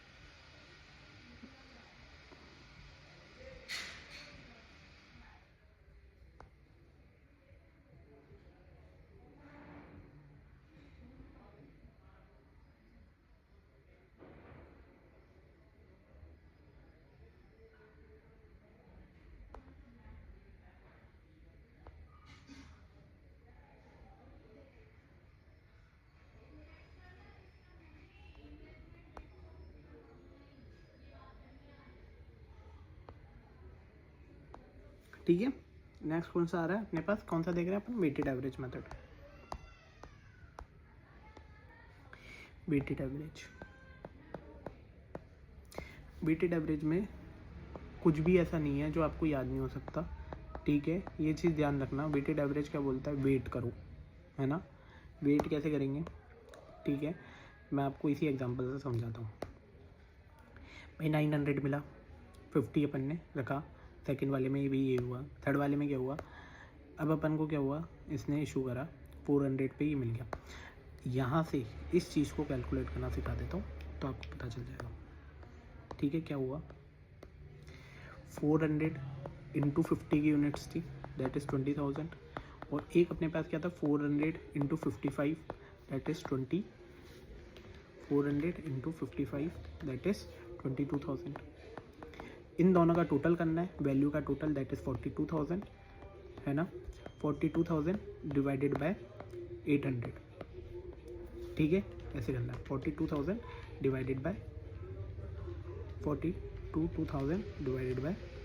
ठीक है, नेक्स्ट कौन सा आ रहा है अपने पास, कौन सा देख रहे हैं अपन, weighted average method, weighted average. Weighted average में कुछ भी ऐसा नहीं है जो आपको याद नहीं हो सकता, ठीक है, ये चीज़ ध्यान रखना। वेटेड एवरेज क्या बोलता है, वेट करो, है ना, वेट कैसे करेंगे, ठीक है, मैं आपको इसी एग्जांपल से समझाता हूँ। भाई 900 मिला, 50 अपन ने रखा, सेकंड वाले में भी ये हुआ, थर्ड वाले में क्या हुआ, अब अपन को क्या हुआ, इसने इशू करा 400 पे ही मिल गया। यहाँ से इस चीज़ को कैलकुलेट करना सिखा देता हूँ तो आपको पता चल जाएगा, ठीक है। क्या हुआ, 400 इंटू 50 की यूनिट्स थी, दैट इज़ 20,000, और एक अपने पास क्या था 400 into 55, that is 400 into 55 that is 22,000। इन दोनों का टोटल करना है, वैल्यू का टोटल, दैट इज़ 42,000, है ना, 42,000 डिवाइडेड बाय 800, ठीक है, ऐसे करना है, 42,000 डिवाइडेड बाय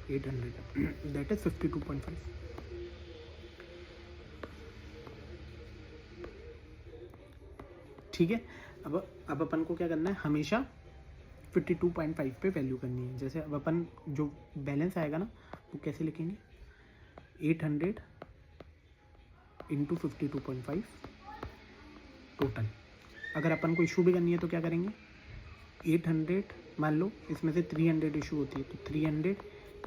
800 दैट इज 52.5, ठीक है। अब अपन को क्या करना है, हमेशा 52.5 पे वैल्यू करनी है। जैसे अब अपन जो बैलेंस आएगा ना वो कैसे लिखेंगे, 800 इंटू 52.5 टोटल। अगर अपन को इशू भी करनी है तो क्या करेंगे, 800 मान लो इसमें से 300 इशू होती है तो 300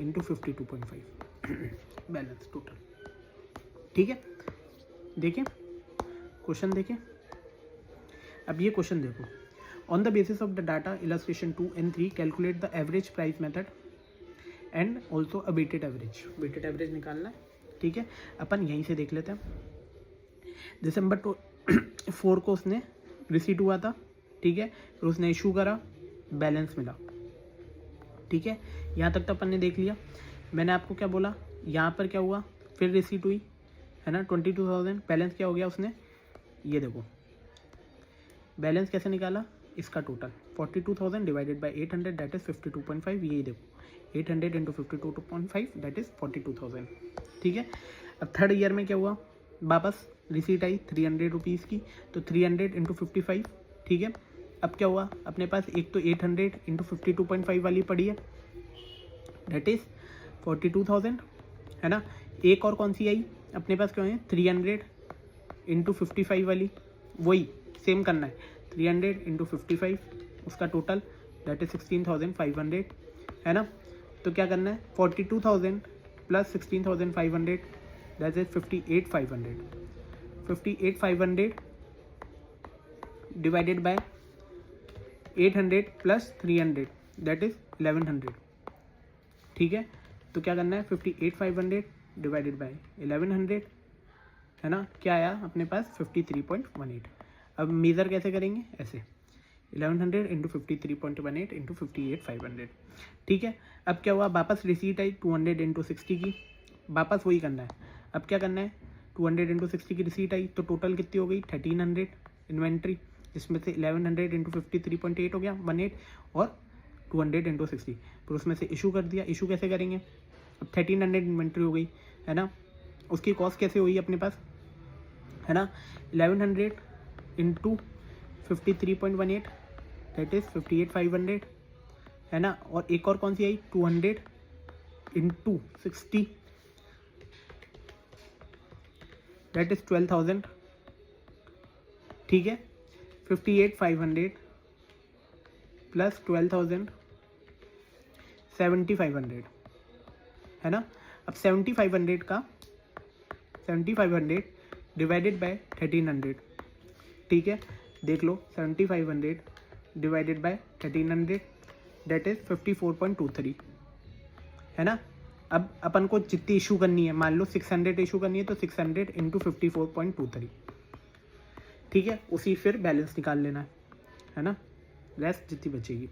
इंटू 52.5 बैलेंस टोटल, ठीक है। देखिए क्वेश्चन, देखिए अब ये क्वेश्चन देखो, on the basis of the data illustration 2 and 3 calculate the average price method and also a weighted average. Weighted average निकालना है, ठीक है। अपन यहीं से देख लेते हैं, दिसंबर 4 को उसने रिसीट हुआ था, ठीक है, फिर उसने इशू करा, बैलेंस मिला, ठीक है, यहाँ तक तो अपन ने देख लिया। मैंने आपको क्या बोला, यहाँ पर क्या हुआ, फिर रिसीट हुई, है ना, 22,000, बैलेंस क्या हो गया उसने, ये देखो बैलेंस कैसे निकाला, इसका total 42,000 divided by 800 that is 52.5, ये देखो 800 इंटू 52.5 दैट इज़ 42,000, ठीक है। अब थर्ड ईयर में क्या हुआ, वापस रिसीट आई 300 रुपीज़ की, तो 300 इंटू 55, ठीक है। अब क्या हुआ, अपने पास एक तो 800 इंटू 52.5 वाली पड़ी है, दैट इज़ 42,000, है ना। एक और कौन सी आई अपने पास, क्यों है 300 इंटू 55 वाली, वही सेम करना है, 300 इंटू 55 उसका टोटल दैट इज 16,500, है ना। तो क्या करना है, 42,000 plus 16,500 that is 58,500, 58,500 divided by 800 plus 300 that is 1100, ठीक है। तो क्या करना है, 58,500 डिवाइडेड बाय 1100, है ना, क्या आया अपने पास 53.18। अब मेज़र कैसे करेंगे, ऐसे 1100 इंटू 53.18 इंटू 58,500। ठीक है, अब क्या हुआ, वापस रिसीट आई 200 इंटू 60 की, वापस वही करना है। अब क्या करना है, 200 इंटू 60 की रिसीट आई तो टोटल कितनी हो गई 1300 इन्वेंट्री, जिसमें से 1100 इंटू 53.8 हो गया 18, और 200 इंटू 60 फिर उसमें से इशू कर दिया। इशू कैसे करेंगे, अब 1300 इन्वेंट्री हो गई है ना, उसकी कॉस्ट कैसे हुई अपने पास है ना, 1100 इंटू 53.18 दैट इज 58,500 है ना, और एक और कौन सी आई 200 इंटू 60 दैट इज 12,000। ठीक है, 58,500 प्लस 12,000 7,500 है ना। अब 7,500 का 7,500 डिवाइडेड बाय 1,300। ठीक है, देख लो 7,500 डिवाइडेड बाय 1,300 दैट इज 54.23 है ना। अब अपन को जितनी इशू करनी है, मान लो 600 इशू करनी है तो 600 इंटू 54.23। ठीक है, उसी फिर बैलेंस निकाल लेना है ना, रेस्ट जितनी बचेगी।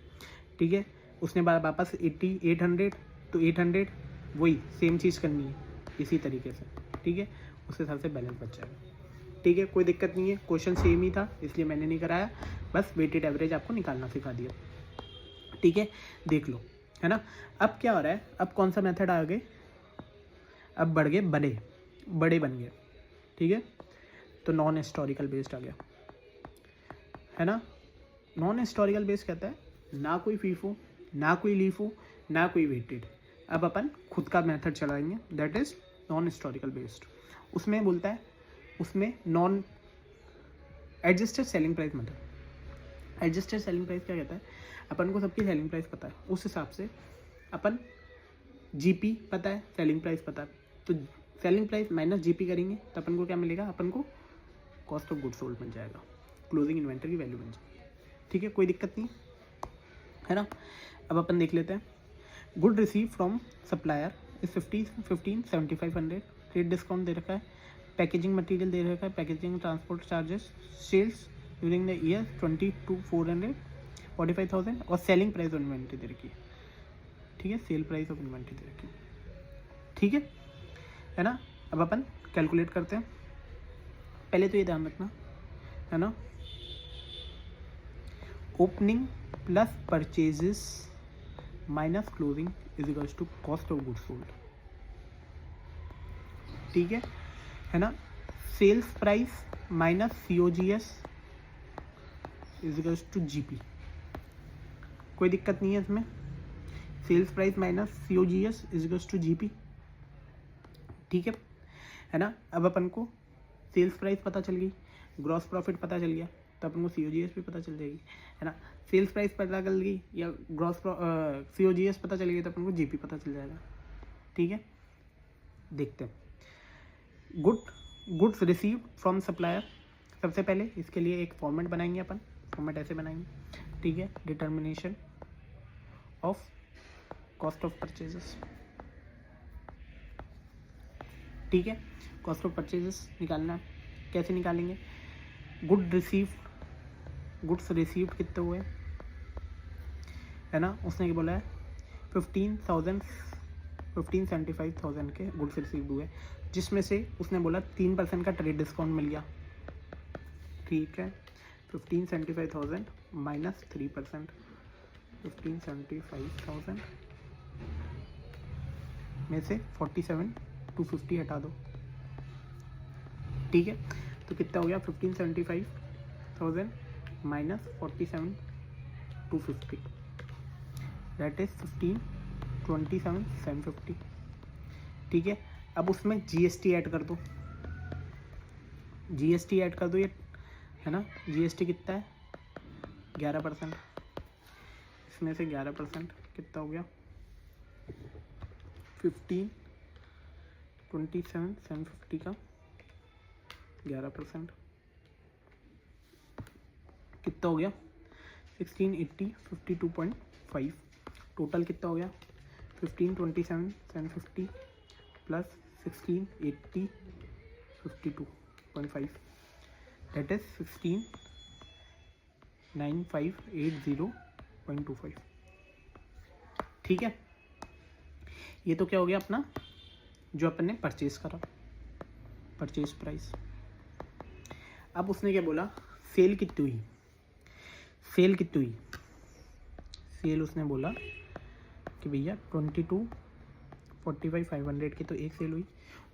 ठीक है, उसने वापस 800 तो 800 वही सेम चीज़ करनी है इसी तरीके से। ठीक है, उस हिसाब से बैलेंस बच जाएगा। ठीक है, कोई दिक्कत नहीं है, क्वेश्चन सेम ही था इसलिए मैंने नहीं कराया, बस वेटेड एवरेज आपको निकालना सिखा दिया। ठीक है, देख लो है ना। अब क्या हो रहा है, अब कौन सा मेथड आ गए, अब बढ़ गए बड़े बन गए। ठीक है, तो नॉन हिस्टोरिकल बेस्ड आ गया है ना। नॉन हिस्टोरिकल बेस्ड कहता है ना कोई फीफो ना कोई लीफो ना कोई वेटेड। अब अपन खुद का मेथड चलाएंगे that is non historical based. उसमें बोलता है, उसमें non adjusted selling price method. Adjusted selling price क्या कहता है, अपन को सबकी सेलिंग प्राइस पता है, उस हिसाब से अपन जीपी पता है, सेलिंग प्राइस पता है, तो सेलिंग प्राइस माइनस जीपी करेंगे तो अपन को क्या मिलेगा, अपन को कॉस्ट ऑफ गुड सोल्ड मिल जाएगा, क्लोजिंग इन्वेंटरी वैल्यू मिल जाएगी। ठीक है, कोई दिक्कत नहीं है ना। अब अपन देख लेते हैं, good receive from supplier is 15,7500, rate discount दे रखा है, पैकेजिंग मटेरियल दे रखा है, packaging transport charges, sales during the year 22,400 45,000, और सेलिंग प्राइस ऑफ इन्वेंट्री दे रखी है। ठीक है, सेल प्राइस ऑफ इन्वेंट्री दे रखी है। ठीक है ना। अब अपन कैलकुलेट करते हैं, पहले तो ये ध्यान रखना है ना, opening plus purchases minus closing is equals to cost of goods sold. ठीक है ना। Sales price minus COGS is equals to GP। कोई दिक्कत नहीं है इसमें, sales price minus COGS is equals to GP। ठीक है ना। अब अपन को सेल्स प्राइस पता चल गई, ग्रॉस प्रॉफिट पता चल गया, तो अपन को COGS भी पता चल जाएगी है ना। सेल्स प्राइस पता चल गई या COGS पता चल गई तो अपन को GP पता चल जाएगा। ठीक है, देखते हैं। गुड्स रिसीव्ड फ्रॉम सप्लायर, सबसे पहले इसके लिए एक फॉर्मेट बनाएंगे अपन, फॉर्मेट ऐसे बनाएंगे। ठीक है, determination of cost of purchases. ठीक है, कॉस्ट ऑफ परचेजेस निकालना है, कैसे निकालेंगे, गुड्स रिसीव्ड कितने हुए है ना, उसने क्या बोला है 15,75,000 के गुड्स रिसीव्ड हुए, जिसमें से उसने बोला 3% का ट्रेड डिस्काउंट मिल गया। ठीक है, 15,75,000 माइनस 3%, 15,75,000 में से 47,250 हटा दो। ठीक है, तो कितना हो गया 15,75,000 माइनस 47,250 दैट इज 15,27,750। ठीक है, अब उसमें GST ऐड कर दो, GST ऐड कर दो ये है ना। GST कितना है 11%, इसमें से 11% कितना हो गया 15,27,750 का 11% कितना हो गया 1680 52.5। टोटल कितना हो गया 15,27,750 प्लस 1680 52.5 दैट इज 16 9580.25। ठीक है, ये तो क्या हो गया अपना जो अपन ने परचेज करा, परचेज प्राइस। अब उसने क्या बोला, सेल कितनी हुई, सेल कितनी हुई, सेल उसने बोला कि भैया 2245,500 की तो एक सेल हुई।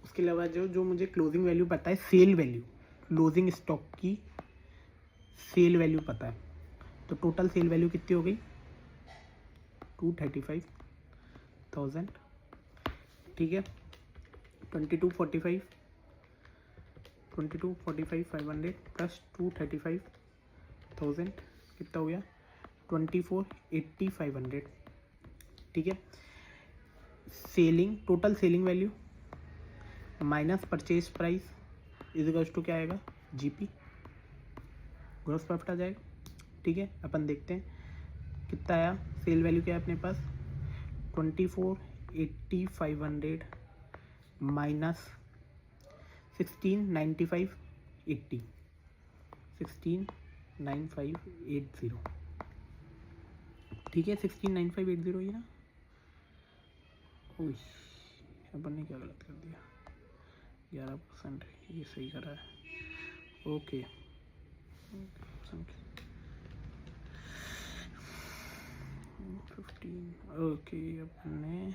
उसके अलावा जो मुझे क्लोजिंग वैल्यू पता है, सेल वैल्यू, क्लोजिंग स्टॉक की सेल वैल्यू पता है, तो टोटल सेल वैल्यू कितनी हो गई 235,000। ठीक है, 2245,500 प्लस 235,000 कितना हो गया 2480,500। ठीक है, selling, total selling value minus purchase price is equals to क्या आएगा, जीपी, ग्रॉस प्रॉफिट आ जाएगा। ठीक है, अपन देखते हैं कितना आया, सेल वैल्यू क्या है अपने पास 2480,500 माइनस 169580, 169580। ठीक है, 169580 ये ना, ओह अपन ने क्या गलत कर दिया, 11%, ये सही कर रहा है, ओके 15, ओके अपन ने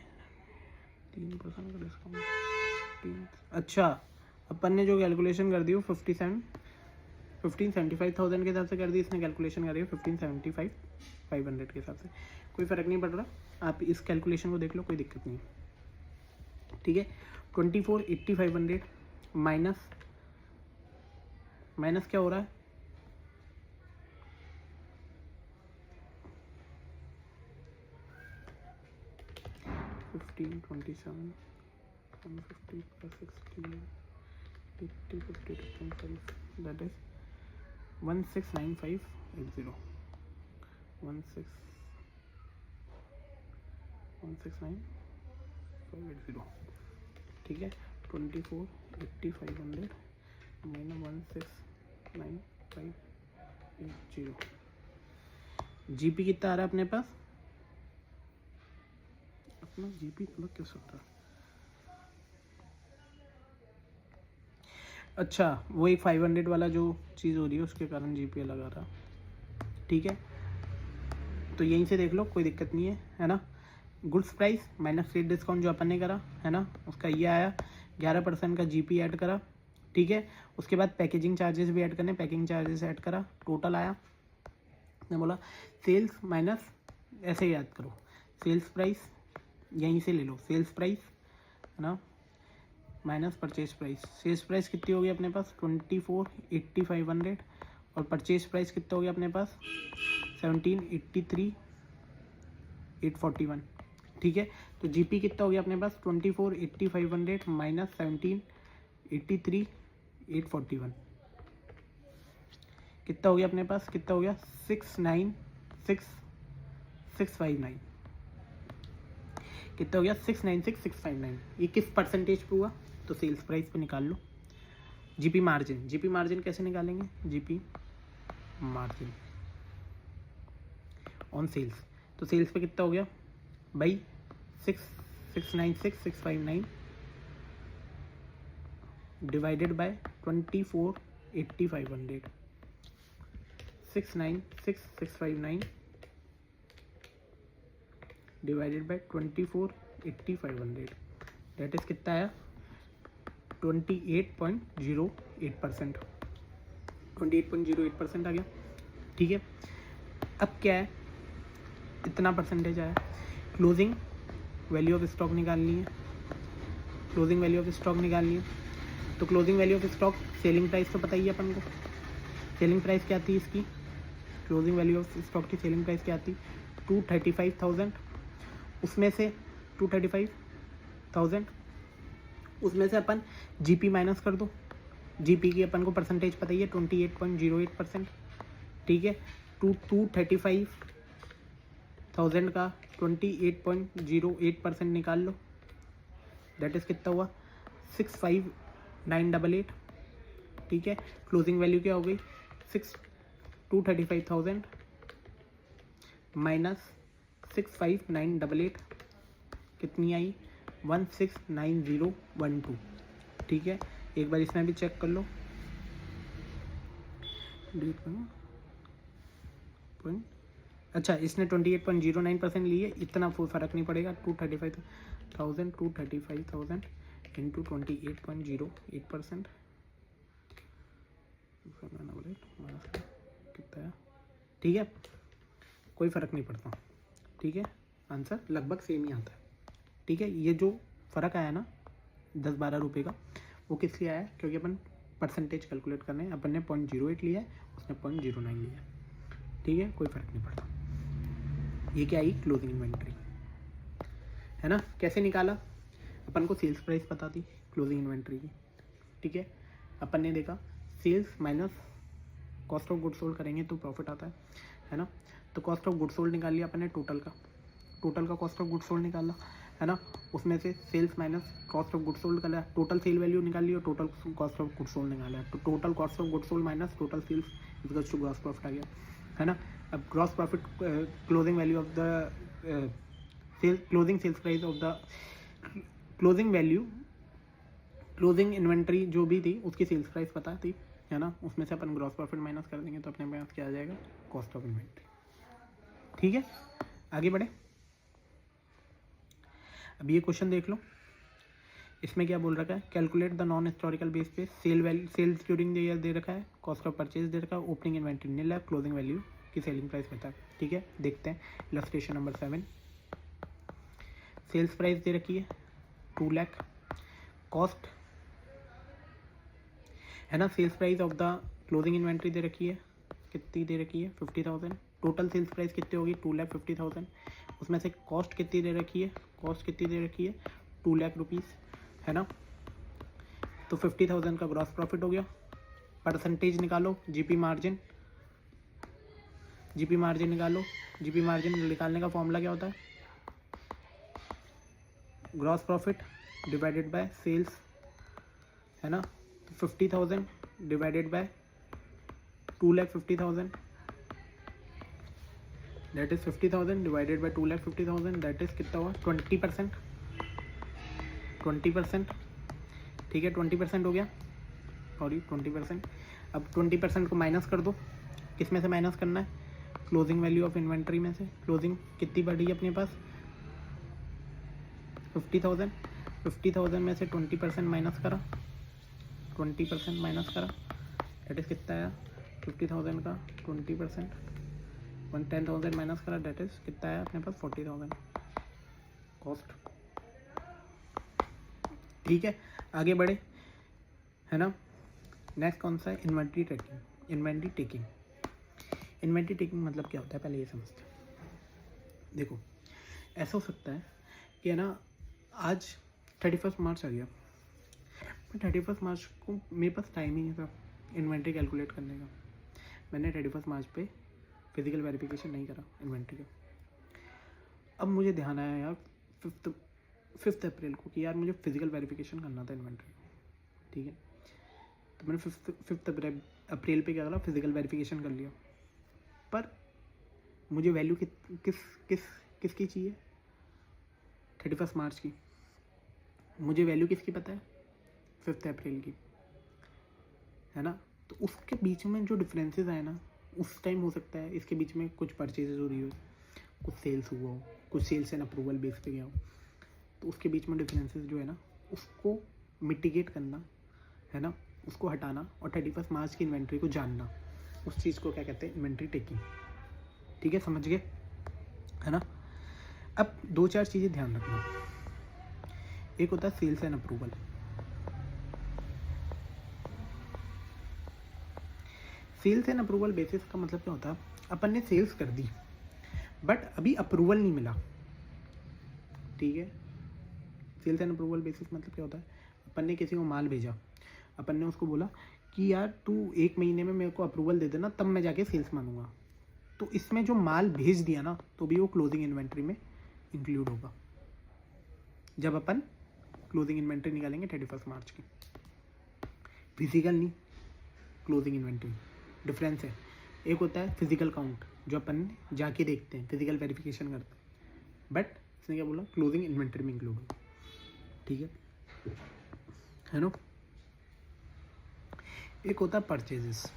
3% का डिस्काउंट। अच्छा, अपन ने जो कैलकुलेशन कर दी वो 1575,000 के हिसाब से कर दी, इसने कैलकुलेशन करी है 1575,500 के हिसाब से। कोई फ़र्क नहीं पड़ रहा, आप इस कैलकुलेशन को देख लो, कोई दिक्कत नहीं। ठीक है, 2480,500 माइनस क्या हो रहा है 15, 27, 150 plus 16, 80, 52.5, that is 169580, 169580। ठीक है, 2480,500 माइनस 169580, जीपी कितना आ रहा है अपने पास, अपना जीपी अलग कैसे होता है, अच्छा वो एक 500 वाला जो चीज़ हो रही है उसके कारण जीपी अलग आ रहा। ठीक है, तो यहीं से देख लो, कोई दिक्कत नहीं है ना। Goods price minus trade discount जो अपन ने करा है ना, उसका ये आया 11% का जीपी ऐड करा। ठीक है, उसके बाद पैकेजिंग चार्जेस भी ऐड करने, पैकिंग चार्जेस ऐड करा, टोटल आया, मैं बोला सेल्स माइनस, ऐसे याद करो, सेल्स प्राइस यहीं से ले लो, सेल्स प्राइस है ना minus purchase price. Sales price कितनी होगी अपने पास 2480,500 और परचेज प्राइस कितना हो गया अपने पास 1783,841। ठीक है, तो जीपी कितना हो गया अपने पास 2480,500 माइनस 1783,841 कितना हो गया अपने पास, कितना हो गया 696,659, कितना हो गया 696,659। ये किस परसेंटेज पे हुआ, तो सेल्स प्राइस पे निकाल लो। जीपी मार्जिन, जीपी मार्जिन कैसे निकालेंगे, जीपी मार्जिन ऑन सेल्स, तो सेल्स पे कितना हो गया भाई 696,659 divided by 2480,500, 696,659 divided by 2480,500, that is कितना आया 28.08%, 28.08% आ गया। ठीक है, अब क्या है, इतना परसेंटेज आया, क्लोजिंग वैल्यू ऑफ स्टॉक निकालनी है, क्लोजिंग वैल्यू ऑफ स्टॉक निकालनी है, तो closing value of stock selling price तो पता ही है अपन को, सेलिंग प्राइस क्या थी इसकी, क्लोजिंग वैल्यू ऑफ स्टॉक की सेलिंग प्राइस क्या थी 235,000, उसमें से 235,000 उसमें से अपन जीपी माइनस कर दो, जीपी की अपन को परसेंटेज पता ही है 28.08%। ठीक है, 235,000 का 28.08% निकाल लो, दैट इज़ कितना हुआ 65988। ठीक है, क्लोजिंग वैल्यू क्या हो गई 235,000 माइनस 65988 कितनी आई 169012। ठीक है, एक बार इसमें भी चेक कर लो। अच्छा, इसने 28.09% ली है, इतना फ़र्क नहीं पड़ेगा। 235,000 इंटू 28.08% कितना है, ठीक है, कोई फ़र्क नहीं पड़ता। ठीक है, आंसर लगभग सेम ही आता है। ठीक है, ये जो फ़र्क आया ना 10-12 रुपये का, वो किस लिए आया, क्योंकि अपन परसेंटेज कैलकुलेट करने हैं, अपन ने 0.08 लिया है, उसने 0.09 लिया है। ठीक है, कोई फ़र्क नहीं पड़ता। ये क्या आई, क्लोजिंग इन्वेंट्री है ना। कैसे निकाला, अपन को सेल्स प्राइस पता थी क्लोजिंग इन्वेंट्री की। ठीक है, अपन ने देखा sales minus cost of good sold करेंगे तो प्रॉफिट आता है ना। तो कॉस्ट ऑफ गुड सोल्ड निकाल लिया अपन ने, टोटल का कॉस्ट ऑफ गुड सोल्ड निकाला है ना। उसमें से sales minus cost of good sold निकाला, टोटल सेल वैल्यू निकाली और total cost of good sold निकाला। तो total cost of good sold minus total sales equals to gross profit आ गया है ना। अब gross profit closing value of the closing sales price of the closing inventory जो भी थी उसकी सेल्स प्राइस पता थी है ना। उसमें से अपन ग्रॉस प्रॉफिट माइनस कर देंगे तो अपने पास क्या आ जाएगा, कॉस्ट ऑफ इन्वेंट्री। ठीक है, आगे बढ़े। अब ये क्वेश्चन देख लो, इसमें क्या बोल रखा है, calculate the non historical base पे सेल्स ड्यूरिंग द ईयर दे रखा है, कॉस्ट ऑफ परचेज दे रखा है, ओपनिंग इन्वेंट्री नील है, क्लोजिंग वैल्यू की सेलिंग प्राइस बता है। ठीक है, देखते हैं इलस्ट्रेशन नंबर 7। सेल्स प्राइस दे रखी है 2 लाख, कॉस्ट है ना, sales price of the closing inventory दे रखी है, कितनी दे रखी है 50,000। टोटल सेल्स प्राइस कितनी होगी 2,50,000। उसमें से कॉस्ट कितनी दे रखी है, 2 लाख रुपीज़ है ना। तो 50,000 का ग्रॉस प्रॉफिट हो गया। परसेंटेज निकालो, जीपी मार्जिन निकालो। जीपी मार्जिन निकालने का फॉर्मूला क्या होता है, gross profit divided by sales है ना। 50,000 divided by 2,50,000 that is 50,000 divided by 2,50,000 that is कितना हुआ 20%। ठीक है, 20% हो गया, सॉरी 20%। अब 20% को माइनस कर दो, किस में से माइनस करना है, क्लोजिंग वैल्यू ऑफ इन्वेंट्री में से। क्लोजिंग कितनी बढ़ी है अपने पास 50,000 में से 20% माइनस करा, दैट इज कितना आया 50,000 का 20% 10,000 माइनस करा, दैट इज कितना आया अपने पास 40,000 कॉस्ट। ठीक है, आगे बढ़े है ना। नेक्स्ट कौन सा है, इन्वेंट्री टेकिंग। इन्वेंट्री टेकिंग मतलब क्या होता है, पहले ये समझते हैं। देखो, ऐसा हो सकता है कि है ना, आज 31 मार्च आ गया, 31 मार्च को मेरे पास टाइम ही नहीं था इन्वेंट्री कैलकुलेट करने का। मैंने 31 मार्च पे फिजिकल वेरिफिकेशन नहीं करा इन्वेंट्री का। अब मुझे ध्यान आया यार 5 अप्रैल को कि यार मुझे फिजिकल वेरिफिकेशन करना था इन्वेंट्री। ठीक है, तो मैंने 5 अप्रैल पे क्या करा, फिजिकल वेरिफिकेशन कर लिया। पर मुझे वैल्यू किसकी चाहिए, 31 मार्च की। मुझे वैल्यू किसकी पता है, 5 अप्रैल की है ना। तो उसके बीच में जो डिफरेंसेस आए ना, उस टाइम हो सकता है इसके बीच में कुछ परचेजेस हो रही हो, कुछ सेल्स हुआ हो, कुछ सेल्स एंड अप्रूवल बेस पे गया हो। तो उसके बीच में डिफरेंसेस जो है ना, उसको मिटिगेट करना है ना, उसको हटाना और 31 मार्च की इन्वेंट्री को जानना, उस चीज़ को क्या कहते हैं, इन्वेंट्री टेकिंग। ठीक है, समझ गए है ना। अब 2-4 चीज़ें ध्यान रखना। एक होता है sales and approval. Sales and approval basis का मतलब क्या होता है, अपन ने सेल्स कर दी बट अभी अप्रूवल नहीं मिला। ठीक है, सेल्स एंड अप्रूवल बेसिस मतलब क्या होता है, अपन ने किसी को माल भेजा, अपन ने उसको बोला कि यार तू 1 महीने में मेरे को अप्रूवल दे देना, तब मैं जाके सेल्स मानूंगा। तो इसमें जो माल भेज दिया ना, तो भी वो क्लोजिंग इन्वेंट्री में इंक्लूड होगा जब अपन क्लोजिंग इन्वेंट्री निकालेंगे 31 मार्च की। फिजिकल नहीं, क्लोजिंग इन्वेंट्री डिफरेंस है। एक होता है फिजिकल काउंट, जो अपन जाके देखते हैं, फिजिकल वेरिफिकेशन करते हैं, बट इसने क्या बोला, क्लोजिंग इन्वेंट्री में इंक्लूड होगा, ठीक है ना। एक होता है परचेजेस।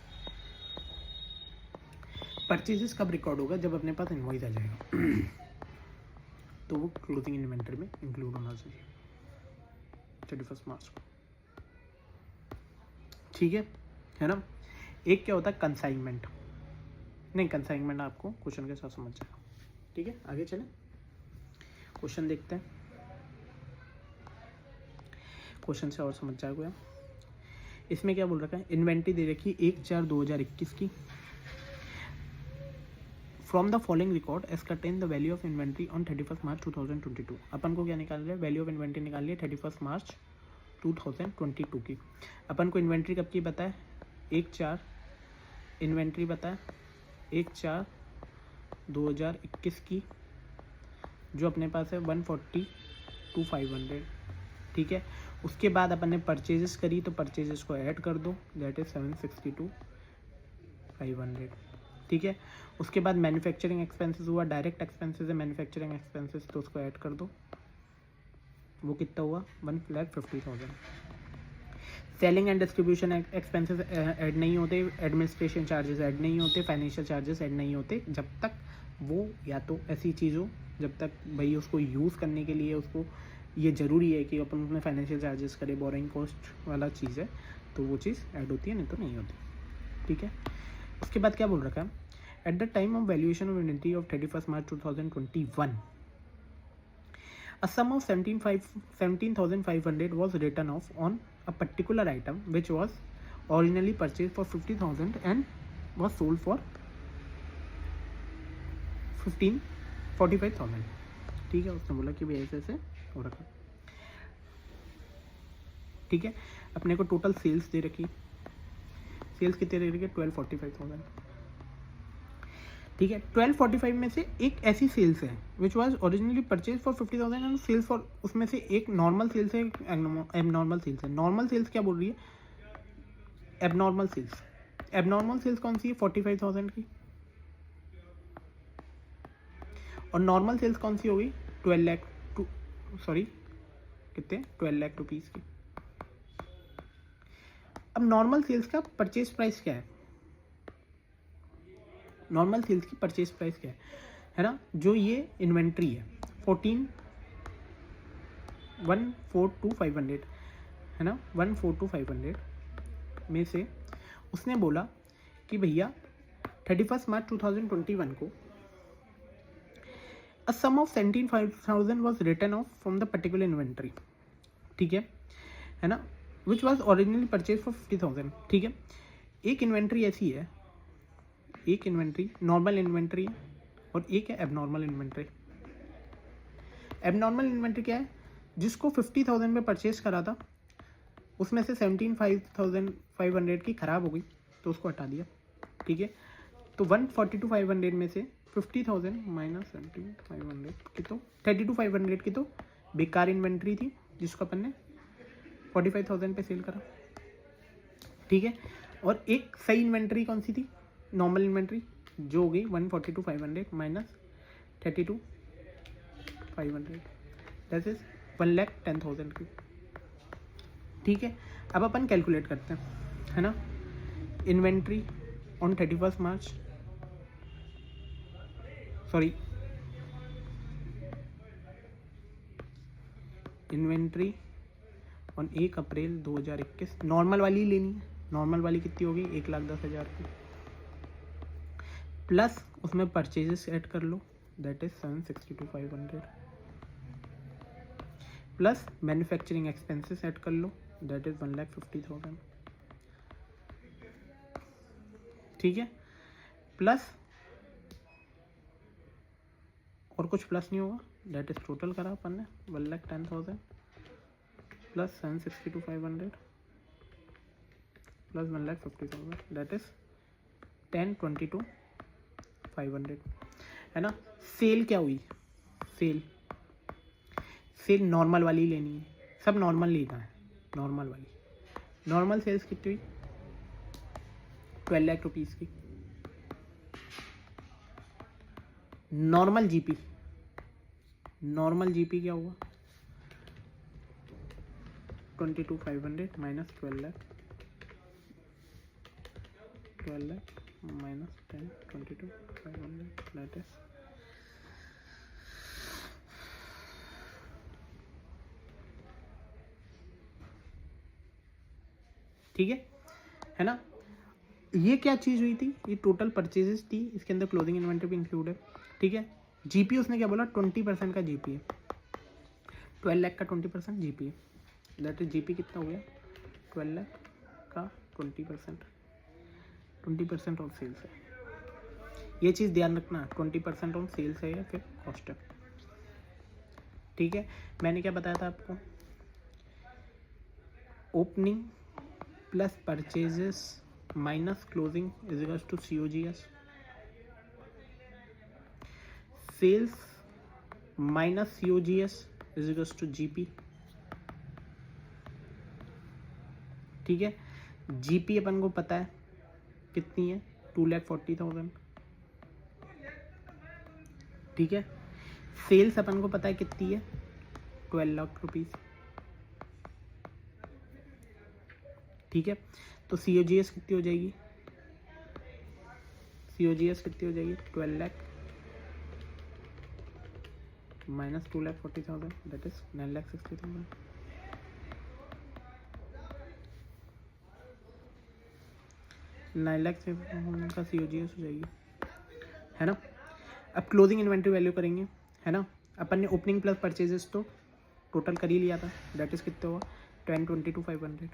परचेजेस कब रिकॉर्ड होगा, जब अपने पास इनवॉइस आ जाएगा तो वो क्लोजिंग इन्वेंट्री में इंक्लूड होना चाहिए 31 मार्च को, ठीक है ना। एक क्या होता है कंसाइनमेंट, नहीं कंसाइनमेंट आपको क्वेश्चन के साथ समझ जाएगा, ठीक है। आगे चलें, क्वेश्चन देखते हैं, क्वेश्चन से और समझ जाएगा। इसमें क्या बोल रखा है, इन्वेंट्री दे रखी 1/4/2021 की। From the following record ascertain the value of inventory on 31 March 2022। अपन को क्या निकाल रहा है, वैल्यू ऑफ इन्वेंट्री निकाल लिया 31 मार्च 2022 की। अपन को इन्वेंट्री कब की पता है, 1/4 इन्वेंट्री पता है 1/4/2021 की, जो अपने पास है 140/500, ठीक है। उसके बाद अपन ने परचेजेस करी तो परचेजेस को ऐड कर दो, दैट इज 762/500, ठीक है। उसके बाद मैन्युफैक्चरिंग एक्सपेंसेस हुआ, डायरेक्ट एक्सपेंसेस है मैन्युफैक्चरिंग एक्सपेंसेस, तो उसको ऐड कर दो, वो कितना हुआ 1,50,000। Selling and distribution expenses add नहीं होते, एडमिनिस्ट्रेशन चार्जेस ऐड नहीं होते, फाइनेंशियल चार्जेस ऐड नहीं होते, जब तक वो या तो ऐसी चीज़ हो जब तक भाई उसको यूज़ करने के लिए उसको ये ज़रूरी है कि अपन उसमें फाइनेंशियल चार्जेस करें, बोरिंग कॉस्ट वाला चीज़ है, तो वो चीज़ ऐड होती है, नहीं तो नहीं होती, ठीक है। उसके बाद क्या बोल रखा है, at the time of valuation of inventory of 31 March 2021 a sum of 17,500 was written off on a particular item which was originally purchased for 50,000 and was sold for 45,000, ठीक है। उसने बोला कि भाई ऐसे ऐसे हो रखा, ठीक है। अपने को टोटल सेल्स दे रखी, सेल्स कितने दे रखी है 1245,000, ठीक है। 1245 में से एक ऐसी सेल्स है which was originally purchase for 50,000 and sales for, उसमें से एक नॉर्मल सेल्स है, एक एबनॉर्मल सेल्स है। नॉर्मल सेल्स क्या बोल रही है, एबनॉर्मल सेल्स। एबनॉर्मल सेल्स कौन सी है 45,000 की, और नॉर्मल सेल्स कौन सी होगी 12 लाख कितने 12 लाख रुपीज़ की। अब नॉर्मल सेल्स का परचेज प्राइस क्या है, नॉर्मल सेल्स की परचेज प्राइस क्या है ना, जो ये इन्वेंट्री है 142,500 है ना, 142,500 में से उसने बोला कि भैया 31 मार्च 2021 को a sum of 17,500 was written off from the particular inventory, ठीक है ना, which was originally purchased for 50,000, ठीक है। एक इन्वेंट्री ऐसी है, एक इन्वेंट्री नॉर्मल इन्वेंट्री है और एक है एबनॉर्मल इन्वेंट्री। एबनॉर्मल इन्वेंट्री क्या है, जिसको 50,000 में परचेज करा था, उसमें से 17,500 की ख़राब हो गई तो उसको हटा दिया, ठीक है। तो 142,500 में से 50,000 माइनस 17,500 की तो 32,500 की तो बेकार इन्वेंट्री थी, जिसको अपन ने 45,000 पे सेल करा, ठीक है। और एक सही इन्वेंट्री कौन सी थी, नॉर्मल इन्वेंट्री, जो हो गई 142,500 माइनस 32,500, दैट इज 1,10,000 की, ठीक है। अब अपन कैलकुलेट करते हैं, है ना। Inventory on 31 March inventory on 1 April 2021, normal वाली लेनी है, नॉर्मल वाली कितनी होगी 1,10,000 की, प्लस उसमें परचेजेस ऐड कर लो, that is 762,500, plus manufacturing expenses add कर लो, दैट इज 1,50,000, ठीक है। प्लस और कुछ प्लस नहीं होगा, दैट इज टोटल करा अपन ने 1,10,000 प्लस 762,500 प्लस 1,50,000, दैट इज 10,22,500, है ना। सेल क्या हुई, सेल नॉर्मल वाली लेनी है, सब नॉर्मल लेना है, नॉर्मल वाली। नॉर्मल सेल्स कितनी हुई 12 लाख रुपीज़ की, नॉर्मल जीपी, नॉर्मल जीपी क्या हुआ 22,500 minus 12 lakh, 12 lakh minus 10, 22,500 that is ठीक है ना। ये क्या चीज़ हुई थी, ये टोटल परचेजेस थी, इसके अंदर क्लोजिंग इन्वेंटरी भी इंक्लूड है, ठीक है। जीपी उसने क्या बोला 20% का जीपी है, 12 लाख का 20% जीपी है, दैट इज जीपी कितना हो गया 12 लाख का 20% ऑफ सेल्स है। ये चीज़ ध्यान रखना 20% ऑफ सेल्स है या फिर कॉस्ट है, ठीक है। मैंने क्या बताया था आपको, opening plus purchases minus closing is equals to COGS, sales minus COGS is equals to GP, ठीक है। GP अपन को पता है कितनी है 2,40,000, ठीक है। सेल्स अपन को पता है कितनी है 12 लाख रुपीज़, ठीक है। तो COGS कितनी हो जाएगी, COGS कितनी हो जाएगी 12 लाख माइनस 2,40,000 दैट इज 9,60,000, $9,00,000 का COGS हो जाएगी, है ना। अब क्लोजिंग इन्वेंट्री वैल्यू करेंगे, है ना। अपन ने ओपनिंग प्लस परचेजेस तो टोटल कर ही लिया था, दैट इज कितना हुआ 10,22,500,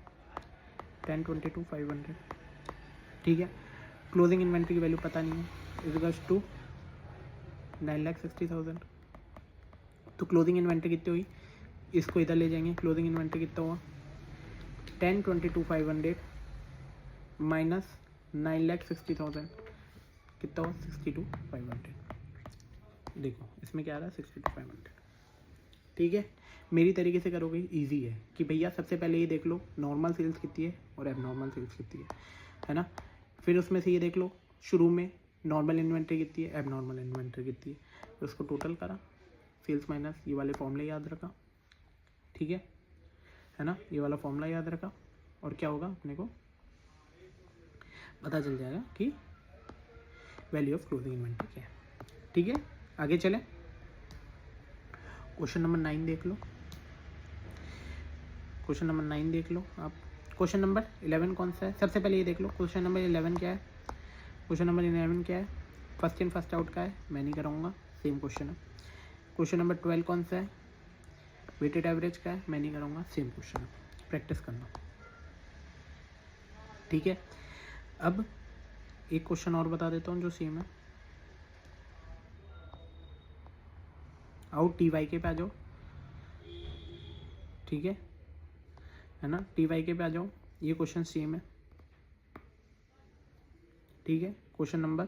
10,22,500, ठीक है। क्लोजिंग इन्वेंट्री की वैल्यू पता नहीं है, इज इक्वल्स टू 9,60,000। तो क्लोजिंग इन्वेंट्री कितनी हुई, इसको इधर ले जाएंगे, क्लोजिंग इन्वेंट्री कितना हुआ 10,22,500 माइनस 9,60,000 कितना हुआ 62,500। देखो इसमें क्या आ रहा है 62,500, ठीक है। मेरी तरीके से करोगे इजी है कि भैया सबसे पहले ये देख लो नॉर्मल सेल्स कितनी है और एबनॉर्मल सेल्स कितनी है ना। फिर उसमें से ये देख लो शुरू में नॉर्मल इन्वेंट्री कितनी है, एबनॉर्मल इन्वेंट्री कितनी है, फिर उसको टोटल करा, सेल्स माइनस ये वाले फॉर्मूले याद रखा, ठीक है ना। ये वाला फॉर्मूला याद रखा और क्या होगा अपने को पता चल जाएगा कि वैल्यू ऑफ क्लोजिंग इन्वेंट्री क्या है, ठीक है। आगे चले, क्वेश्चन नंबर 9 देख लो, क्वेश्चन नंबर 9 देख लो आप। क्वेश्चन नंबर 11 कौन सा है, सबसे पहले ये देख लो क्वेश्चन नंबर 11 क्या है, क्वेश्चन नंबर 11 क्या है, फर्स्ट इन फर्स्ट आउट का है, मैं नहीं कराऊंगा, सेम क्वेश्चन है। क्वेश्चन नंबर 12 कौन सा है, वेटेड एवरेज का है, मैं नहीं कराऊंगा, सेम क्वेश्चन है, प्रैक्टिस करना, ठीक है। अब एक क्वेश्चन और बता देता हूँ जो सेम है, आओ TYK पे आ जाओ, ठीक है ना। TYK पे आ जाओ, ये क्वेश्चन सेम है, ठीक है। Question number